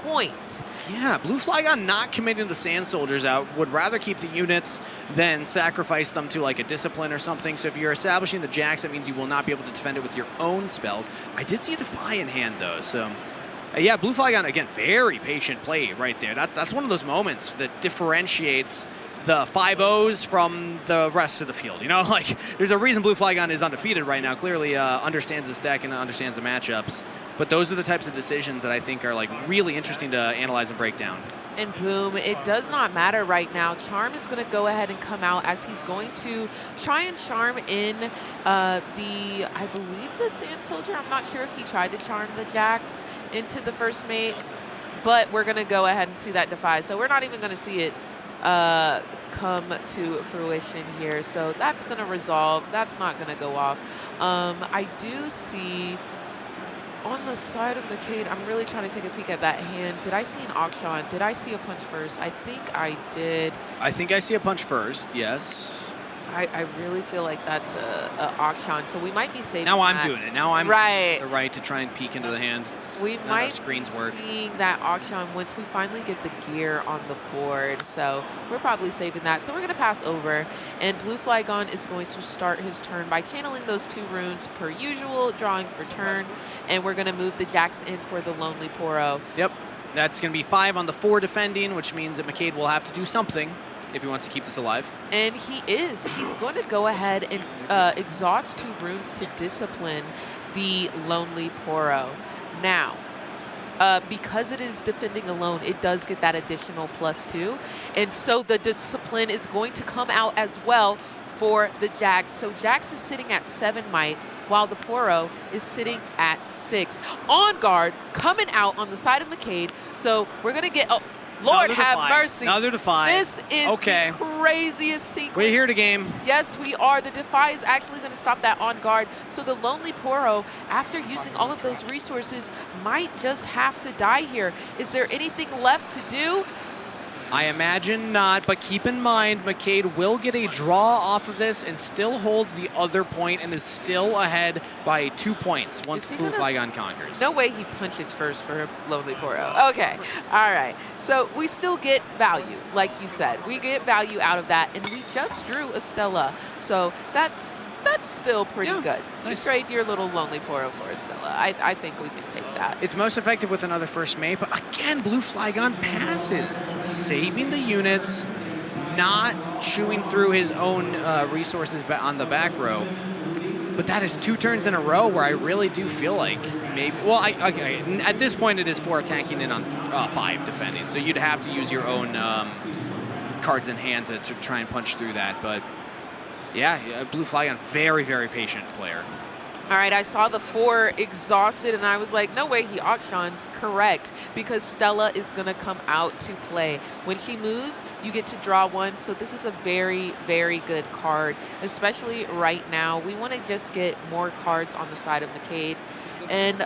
point. Yeah, BlueFlygon not committing the Sand Soldiers out, would rather keep the units than sacrifice them to like a Discipline or something. So if you're establishing the Jax, that means you will not be able to defend it with your own spells. I did see a Defy in hand though, so yeah, BlueFlygon, again, very patient play right there. That's one of those moments that differentiates the 5-0s from the rest of the field. You know, like, there's a reason BlueFlygon is undefeated right now. Clearly understands his deck and understands the matchups. But those are the types of decisions that I think are, like, really interesting to analyze and break down. And boom, it does not matter right now. Charm is going to go ahead and come out as he's going to try and charm in I believe the Sand Soldier. I'm not sure if he tried to charm the Jax into the first mate, but we're going to go ahead and see that Defy. So we're not even going to see it come to fruition here. So that's going to resolve. That's not going to go off. I do see on the side of McCade, I'm really trying to take a peek at that hand. Did I see an auction? Did I see a punch first? I think I did. I think I see a punch first, yes. I really feel like that's a auction, so we might be saving Now I'm that. doing it. Now I'm right to try and peek into the hand. We might be seeing that auction once we finally get the gear on the board, so we're probably saving that. So we're going to pass over, and BlueFlygon is going to start his turn by channeling those 2 runes per usual, drawing for turn, and we're going to move the Jax in for the Lonely Poro. Yep, that's going to be 5 on the 4 defending, which means that McCade will have to do something if he wants to keep this alive. And he is. He's going to go ahead and exhaust 2 runes to discipline the Lonely Poro. Now, because it is defending alone, it does get that additional +2. And so the discipline is going to come out as well for the Jax. So Jax is sitting at 7 might, while the Poro is sitting at 6. On guard, coming out on the side of McCade. So we're going to get... Oh, Lord have mercy. Another Defy. This is the craziest sequence. We're here to game. Yes, we are. The Defy is actually going to stop that on guard. So the Lonely Poro, after using all of those resources, might just have to die here. Is there anything left to do? I imagine not, but keep in mind, McCade will get a draw off of this and still holds the other point and is still ahead by 2 points once BlueFlygon conquers. No way he punches first for Lonely Poro. Okay, all right. So we still get value, like you said. We get value out of that, and we just drew a Stella. So that's still pretty good. Nice. Trade your little Lonely Poro for a Stella. I think we can take that. It's most effective with another first mate, but again, BlueFlygon passes, saving the units, not chewing through his own resources on the back row. But that is 2 turns in a row where I really do feel like maybe, well, okay, at this point it is 4 attacking in on 5 defending, so you'd have to use your own cards in hand to try and punch through that, but yeah, BlueFlygon, very, very patient player. All right, I saw the 4 exhausted, and I was like, no way he auctions. Correct, because Stella is going to come out to play. When she moves, you get to draw 1, so this is a very, very good card, especially right now. We want to just get more cards on the side of McCade, and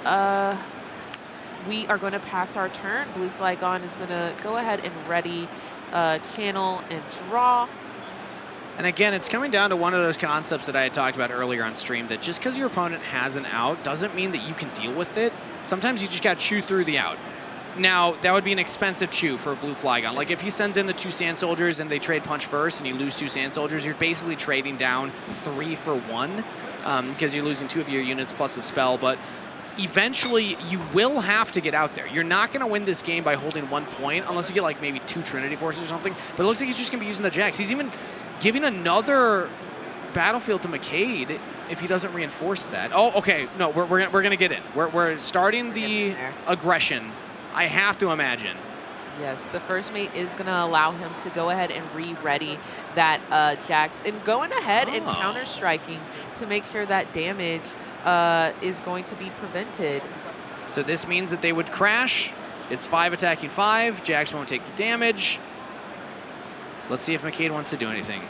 we are going to pass our turn. BlueFlygon is going to go ahead and ready channel and draw. And again, it's coming down to one of those concepts that I had talked about earlier on stream, that just because your opponent has an out doesn't mean that you can deal with it. Sometimes you just got to chew through the out. Now, that would be an expensive chew for BlueFlygon. Like, if he sends in the 2 Sand Soldiers and they trade punch first and you lose 2 Sand Soldiers, you're basically trading down 3 for 1 because you're losing 2 of your units plus a spell. But eventually, you will have to get out there. You're not going to win this game by holding 1 point unless you get, like, maybe 2 Trinity Forces or something. But it looks like he's just going to be using the Jax. He's even giving another battlefield to McCade if he doesn't reinforce that. Oh, okay. No, we're gonna get in. We're starting the aggression. I have to imagine. Yes, the first mate is going to allow him to go ahead and re-ready that Jax, and going ahead and counter-striking to make sure that damage is going to be prevented. So this means that they would crash. It's 5 attacking 5. Jax won't take the damage. Let's see if McCade wants to do anything.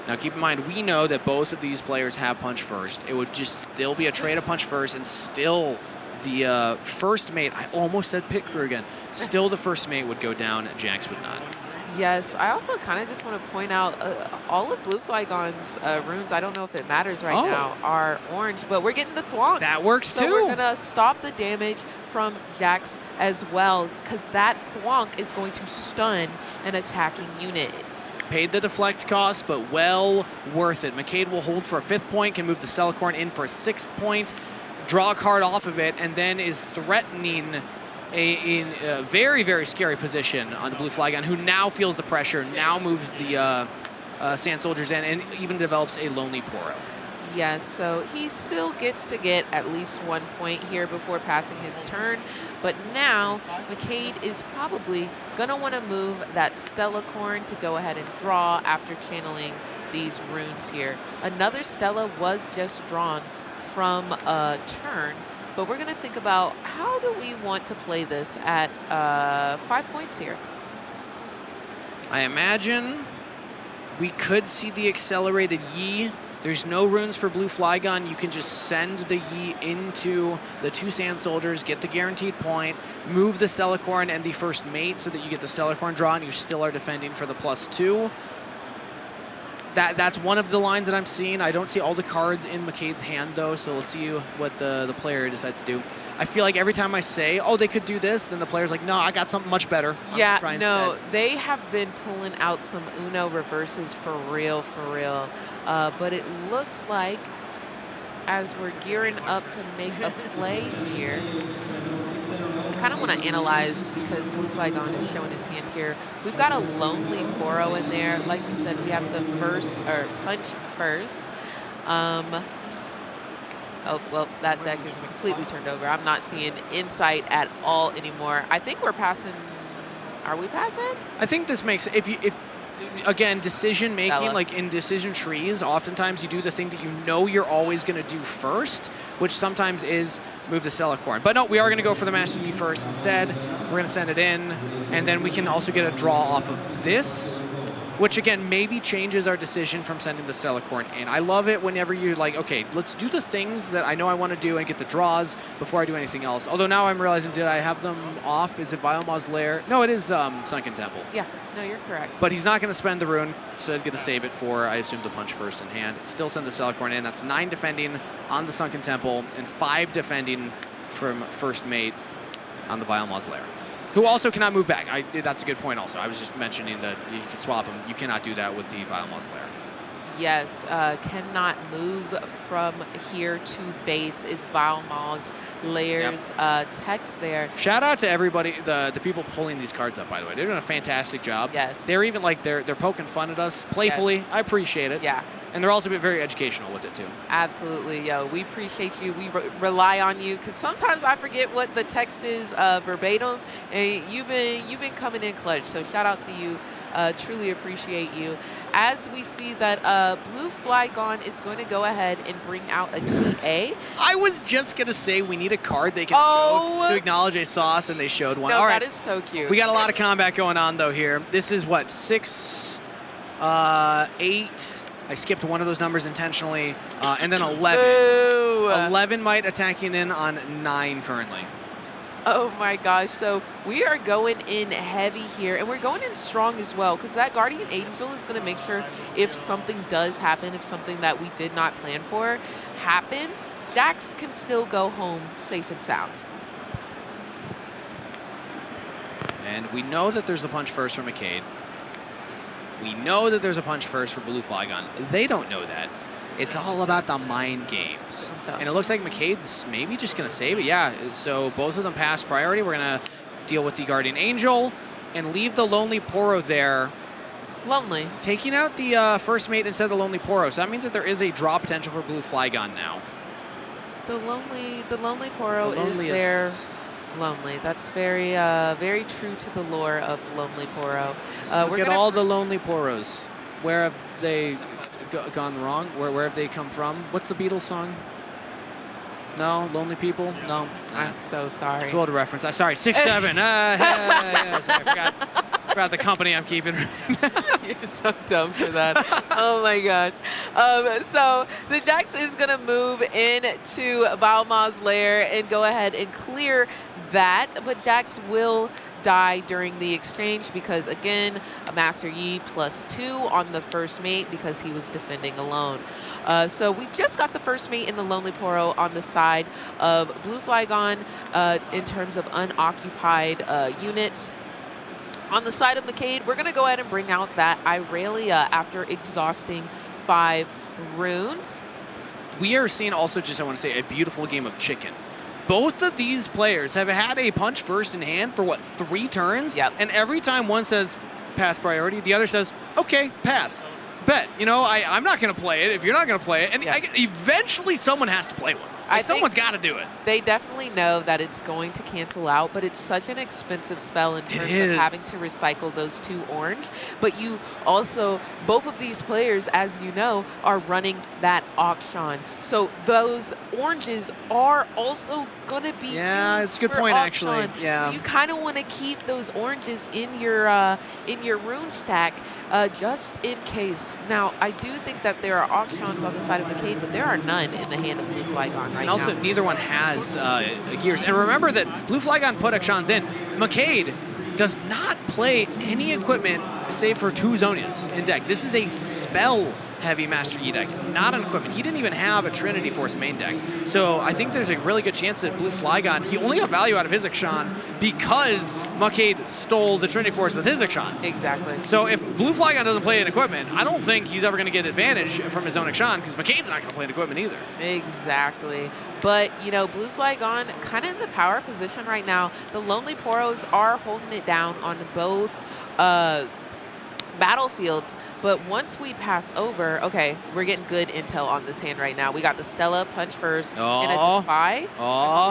Now keep in mind, we know that both of these players have punch first. It would just still be a trade of punch first and still the first mate, I almost said pit crew again, still the first mate would go down, Jax would not. Yes, I also kind of just want to point out all of BlueFlygon's runes, I don't know if it matters right now, are orange, but we're getting the thwonk. That works too. So we're going to stop the damage from Jax as well, because that thwonk is going to stun an attacking unit. Paid the deflect cost, but well worth it. McCade will hold for a 5th point, can move the Stellacorn in for a 6th point, draw a card off of it, and then is threatening in a very, very scary position on the BlueFlygon, who now feels the pressure, now moves the Sand Soldiers in, and even develops a Lonely Poro. Yes, so he still gets to get at least 1 point here before passing his turn, but now McCade is probably going to want to move that Stellacorn to go ahead and draw after channeling these runes here. Another Stella was just drawn from a turn, but we're going to think about how do we want to play this at 5 points here. I imagine we could see the accelerated Yi. There's no runes for BlueFlygon. You can just send the Yi into the 2 Sand Soldiers, get the guaranteed point, move the Stellacorn and the first mate so that you get the Stellacorn draw and you still are defending for the +2. That's one of the lines that I'm seeing. I don't see all the cards in McCade's hand, though, so let's see what the player decides to do. I feel like every time I say, oh, they could do this, then the player's like, no, I got something much better. Yeah, no, they have been pulling out some Uno reverses for real, but it looks like as we're gearing up to make a play here, I kind of want to analyze because BlueFlygon is showing his hand here. We've got a Lonely Poro in there. Like we said, we have the punch first. Oh, well, that deck is completely turned over. I'm not seeing insight at all anymore. I think we're passing. Are we passing? I think this makes, if again, decision making, like in decision trees, oftentimes you do the thing that you know you're always going to do first, which sometimes is move the Stellacorn. But no, we are going to go for the Master Yi first instead. We're going to send it in, and then we can also get a draw off of this, which again maybe changes our decision from sending the Stellacorn in. I love it whenever you're like, okay, let's do the things that I know I want to do and get the draws before I do anything else. Although now I'm realizing, did I have them off? Is it Biomaw's Lair? No, it is Sunken Temple. Yeah, no, you're correct. But he's not going to spend the rune, so going to save it for, I assume, the punch first in hand. Still send the Stellacorn in. That's 9 defending on the Sunken Temple and 5 defending from first mate on the Biomaw's Lair, who also cannot move back. That's a good point also. I was just mentioning that you can swap them. You cannot do that with the Biomaw's Lair. Yes, cannot move from here to base is Biomaw's Lair's text there. Shout out to everybody, the people pulling these cards up, by the way. They're doing a fantastic job. Yes. They're even like, they're poking fun at us playfully. Yes. I appreciate it. Yeah. And they're also very educational with it, too. Absolutely, yo. We appreciate you. We rely on you because sometimes I forget what the text is verbatim, and you've been coming in clutch. So shout out to you. Truly appreciate you. As we see that BlueFlygon is going to go ahead and bring out a key A. I was just going to say we need a card they can show to acknowledge a sauce, and they showed one. No, all right. That is so cute. We got a lot of combat going on, though, here. This is what, 6, 8. I skipped one of those numbers intentionally, and then 11. Ooh. 11 might attacking in on 9 currently. Oh my gosh, so we are going in heavy here, and we're going in strong as well, because that Guardian Angel is going to make sure if something does happen, if something that we did not plan for happens, Jax can still go home safe and sound. And we know that there's a punch first from McCade. We know that there's a punch first for BlueFlygon. They don't know that. It's all about the mind games. And it looks like McCade's maybe just going to save it. Yeah, so both of them pass priority. We're going to deal with the Guardian Angel and leave the Lonely Poro there. Lonely. Taking out the first mate instead of the Lonely Poro. So that means that there is a draw potential for BlueFlygon now. The Lonely Poro is there. Lonely. That's very, very true to the lore of Lonely Poro. Look at all the Lonely Poros. Where have they gone wrong? Where have they come from? What's the Beatles song? No? Lonely People? No? I'm so sorry. Too old a reference. Sorry, 6'7". Yeah, sorry, I forgot. about the company I'm keeping. You're so dumb for that. Oh my gosh. So the Jax is going to move into Balma's lair and go ahead and clear that, but Jax will die during the exchange because, again, a Master Yi +2 on the first mate because he was defending alone. So we've just got the first mate in the Lonely Poro on the side of BlueFlygon in terms of unoccupied units. On the side of McCade, we're going to go ahead and bring out that Irelia after exhausting 5 runes. We are seeing also, just I want to say, a beautiful game of chicken. Both of these players have had a punch first in hand for, what, 3 turns? Yep. And every time one says, pass priority, the other says, okay, pass. Bet. You know, I'm not going to play it if you're not going to play it. And eventually someone has to play one. Like, someone's got to do it. They definitely know that it's going to cancel out, but it's such an expensive spell in terms of having to recycle those 2 orange. But you also, both of these players, as you know, are running that auction. So those oranges are also going to be it's a good point, auction. actually. Yeah. So you kind of want to keep those oranges in your rune stack just in case. Now, I do think that there are auctions on the side of McCade, but there are none in the hand of BlueFlygon. And also, neither one has gears. And remember that BlueFlygon put auctions in. McCade does not play any equipment save for 2 Zonias in deck. This is a spell-heavy Master Yi deck, not an equipment. He didn't even have a Trinity Force main deck. So I think there's a really good chance that BlueFlygon, he only got value out of his Akshan because McCade stole the Trinity Force with his Akshan. Exactly. So if BlueFlygon doesn't play an equipment, I don't think he's ever going to get advantage from his own Akshan because McCade's not going to play an equipment either. Exactly. But, you know, BlueFlygon kind of in the power position right now. The Lonely Poros are holding it down on both battlefields, but once we pass over, okay, we're getting good intel on this hand right now. We got the Stella punch first and a Defy.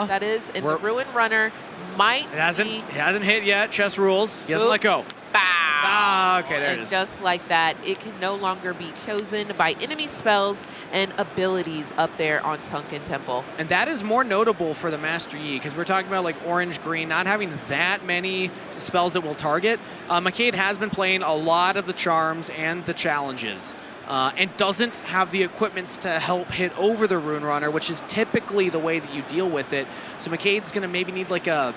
That is, and the Ruin Runner might It hasn't hit yet. Chess rules. He hasn't let go. Bow. Ah, okay, there it And is. just like that, it can no longer be chosen by enemy spells and abilities up there on Sunken Temple. And that is more notable for the Master Yi because we're talking about like orange, green, not having that many spells that will target. McCade has been playing a lot of the charms and the challenges. And doesn't have the equipments to help hit over the Rune Runner, which is typically the way that you deal with it. So McCade's going to maybe need like a,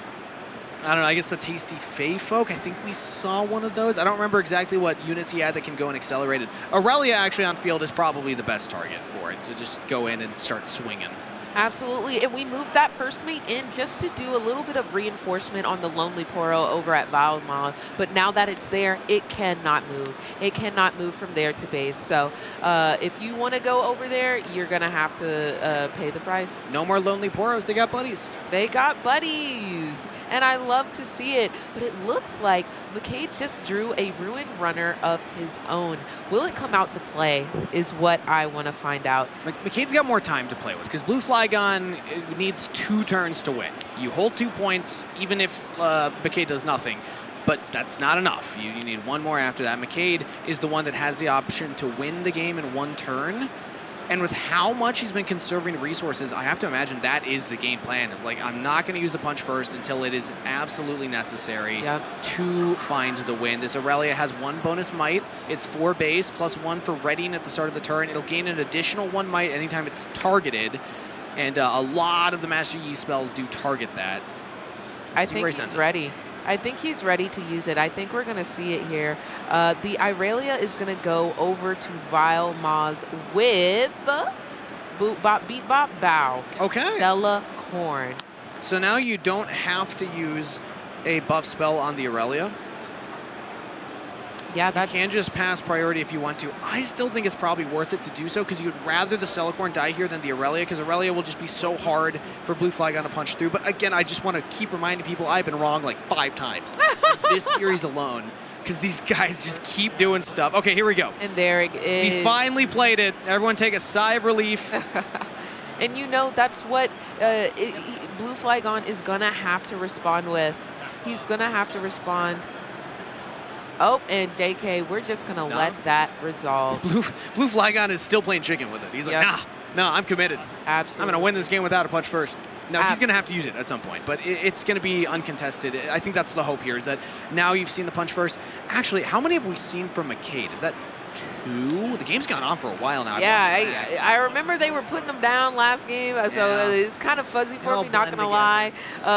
I don't know, I guess a Tasty Fey Folk. I think we saw one of those. I don't remember exactly what units he had that can go in accelerated. Aurelia actually on field is probably the best target for it, to just go in and start swinging. Absolutely, and we moved that first mate in just to do a little bit of reinforcement on the Lonely Poro over at Valma, but now that it's there, it cannot move. It cannot move from there to base, so if you want to go over there, you're going to have to pay the price. No more Lonely Poros, they got buddies. They got buddies, and I love to see it, but it looks like McCade just drew a Ruin Runner of his own. Will it come out to play is what I want to find out. McCade's got more time to play with because BlueFlygon needs 2 turns to win. You hold 2 points even if McCade does nothing, but that's not enough. You need 1 more after that. McCade is the one that has the option to win the game in 1 turn. And with how much he's been conserving resources, I have to imagine that is the game plan. It's like, I'm not going to use the punch first until it is absolutely necessary to find the win. This Aurelia has 1 bonus might. It's 4 base plus 1 for readying at the start of the turn. It'll gain an additional 1 might anytime it's targeted. And a lot of the Master Yi spells do target that. I think he's ready. I think he's ready to use it. I think we're going to see it here. The Irelia is going to go over to Vile Maz with Boop Bop Beat Bop Bow. Okay. Stella Corn. So now you don't have to use a buff spell on the Aurelia. Yeah, that's... You can just pass priority if you want to. I still think it's probably worth it to do so because you'd rather the Celicorn die here than the Aurelia because Aurelia will just be so hard for BlueFlygon to punch through. But again, I just want to keep reminding people I've been wrong like 5 times this series alone because these guys just keep doing stuff. Okay, here we go. And there it is. We finally played it. Everyone take a sigh of relief. And you know, that's what BlueFlygon is going to have to respond with. He's going to have to respond. Oh, and JK, we're just going to let that resolve. BlueFlygon is still playing chicken with it. He's like, nah, I'm committed. Absolutely. I'm going to win this game without a punch first. No, he's going to have to use it at some point, but it's going to be uncontested. I think that's the hope here, is that now you've seen the punch first. Actually, how many have we seen from McCade? Is that 2? The game's gone on for a while now. Yeah, I remember they were putting them down last game, so it's kind of fuzzy for me, not going to lie.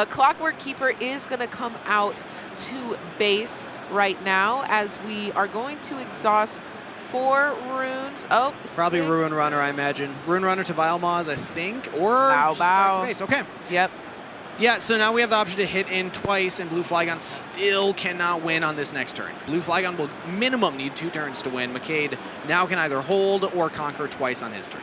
Clockwork Keeper is going to come out to base right now as we are going to exhaust 4 runes. Oh, probably 6 Ruin Runner, I imagine. Ruin Runner to Vilemaz, I think, or just back to base. Okay. Yep. Yeah, so now we have the option to hit in twice, and BlueFlygon still cannot win on this next turn. BlueFlygon will minimum need 2 turns to win. McCade now can either hold or conquer twice on his turn.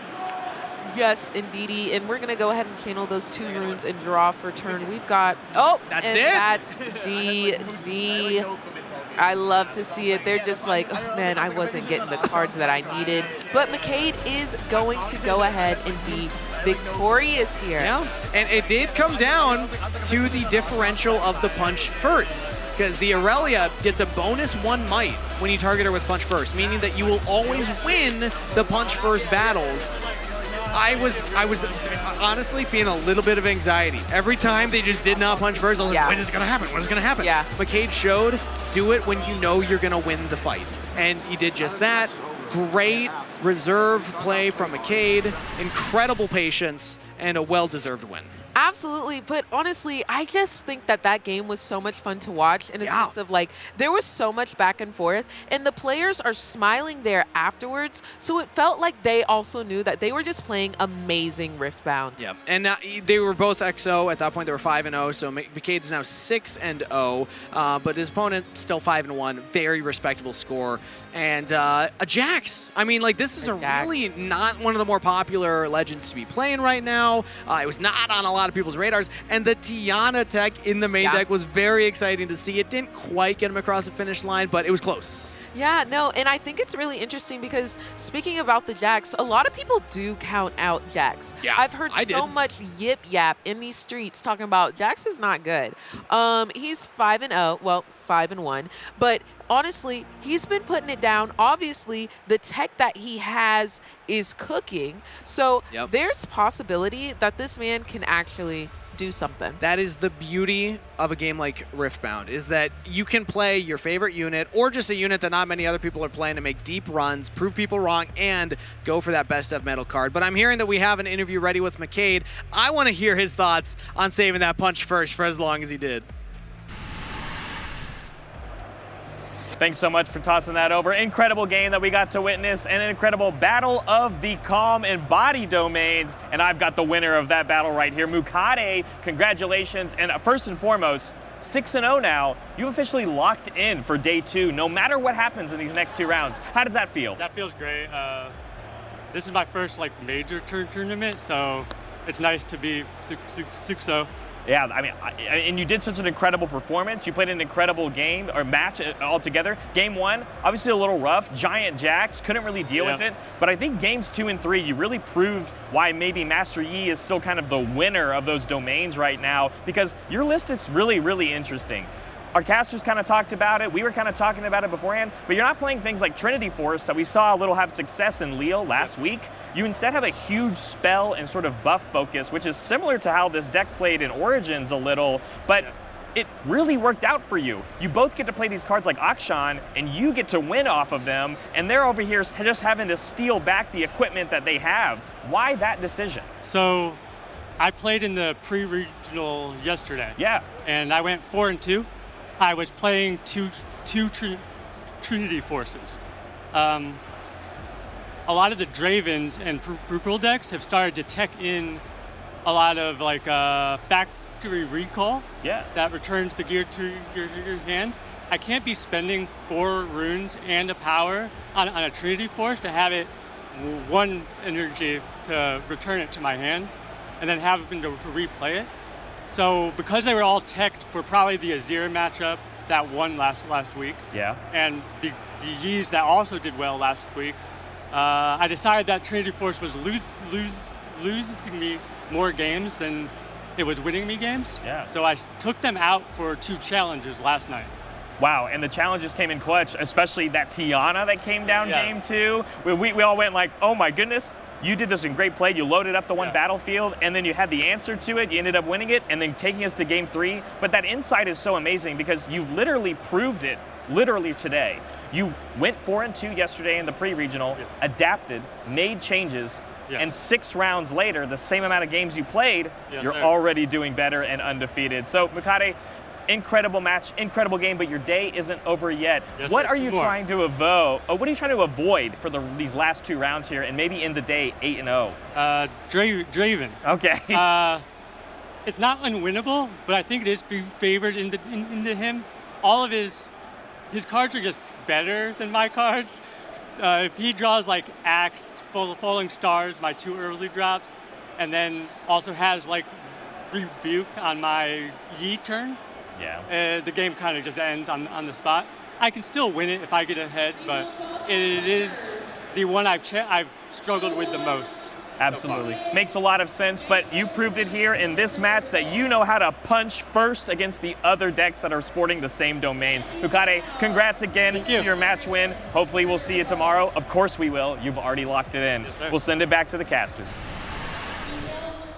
Yes, indeedy. And we're going to go ahead and channel those 2 runes and draw for turn. We've got, that's GG. I love to see it. They're just like, oh man, I wasn't getting the cards that I needed. But McCade is going to go ahead and be victorious here. Yeah, and it did come down to the differential of the punch first, because the Aurelia gets a bonus 1 might when you target her with punch first, meaning that you will always win the punch first battles. I was honestly feeling a little bit of anxiety. Every time they just did not punch first, I was like, when is it going to happen? When is it going to happen? Yeah. McCade showed, do it when you know you're going to win the fight. And he did just that. Great reserved play from McCade. Incredible patience and a well-deserved win. Absolutely, but honestly, I just think that that game was so much fun to watch in a sense of like, there was so much back and forth, and the players are smiling there afterwards, so it felt like they also knew that they were just playing amazing Riftbound. Yeah, and they were both XO. At that point, they were 5-0, so McCade's now 6-0, but his opponent still 5-1, very respectable score. And a Jax. I mean, like, this is really not one of the more popular Legends to be playing right now. It was not on a lot of people's radars. And the Tiana tech in the main deck was very exciting to see. It didn't quite get him across the finish line, but it was close. Yeah, no, and I think it's really interesting because speaking about the Jax, a lot of people do count out Jax. Yeah, I've heard so much yip yap in these streets talking about Jax is not good. He's 5-0, well, 5-1, but honestly, he's been putting it down. Obviously, the tech that he has is cooking, so there's possibility that this man can actually do something. That is the beauty of a game like Riftbound, is that you can play your favorite unit or just a unit that not many other people are playing to make deep runs, prove people wrong, and go for that best of metal card. But I'm hearing that we have an interview ready with McCade. I want to hear his thoughts on saving that punch first for as long as he did. Thanks so much for tossing that over. Incredible game that we got to witness, and an incredible battle of the calm and body domains. And I've got the winner of that battle right here, Mukade. Congratulations. And first and foremost, 6-0 now. You've officially locked in for day 2, no matter what happens in these next 2 rounds. How does that feel? That feels great. This is my first major tournament, so it's nice to be 6-0. Yeah, I mean, and you did such an incredible performance. You played an incredible game or match altogether. Game 1, obviously a little rough. Giant Jax, couldn't really deal with it. But I think games 2 and 3, you really proved why maybe Master Yi is still kind of the winner of those domains right now, because your list is really, really interesting. Our casters kind of talked about it. We were kind of talking about it beforehand, but you're not playing things like Trinity Force that we saw a little have success in Leo last week. You instead have a huge spell and sort of buff focus, which is similar to how this deck played in Origins a little, but it really worked out for you. You both get to play these cards like Akshan, and you get to win off of them, and they're over here just having to steal back the equipment that they have. Why that decision? So I played in the pre-regional yesterday. Yeah. And I went 4-2. I was playing two Trinity Forces. A lot of the Dravens and Peripheral decks have started to tech in a lot of factory recall that returns the gear to your hand. I can't be spending 4 runes and a power on a Trinity Force to have it 1 energy to return it to my hand and then having to replay it. So because they were all teched for probably the Azir matchup that won last week, and the Ys that also did well last week, I decided that Trinity Force was losing me more games than it was winning me games. So I took them out for 2 challenges last night. Wow, and the challenges came in clutch, especially that Tiana that came down game 2. We all went like, oh my goodness. you did this in great play. You loaded up the one battlefield, and then you had the answer to it. You ended up winning it, and then taking us to game 3. But that insight is so amazing because you've literally proved it, literally today. You went 4-2 yesterday in the pre-regional, adapted, made changes, and 6 rounds later, the same amount of games you played, you're already doing better and undefeated. So, Mukade, incredible match, incredible game, but your day isn't over yet. What are you trying to avoid? What are you trying to avoid for these last 2 rounds here, and maybe end the day 8-0? Draven. Okay. It's not unwinnable, but I think it is favored into him. All of his cards are just better than my cards. If he draws like Axe, Falling Stars, my 2 early drops, and then also has like Rebuke on my Yi turn, the game kind of just ends on the spot. I can still win it if I get ahead, but it is the one I've struggled with the most. Absolutely. Makes a lot of sense, but you proved it here in this match that you know how to punch first against the other decks that are sporting the same domains. Mukade, congrats again to your match win. Hopefully we'll see you tomorrow. Of course we will. You've already locked it in. Yes, sir. We'll send it back to the casters.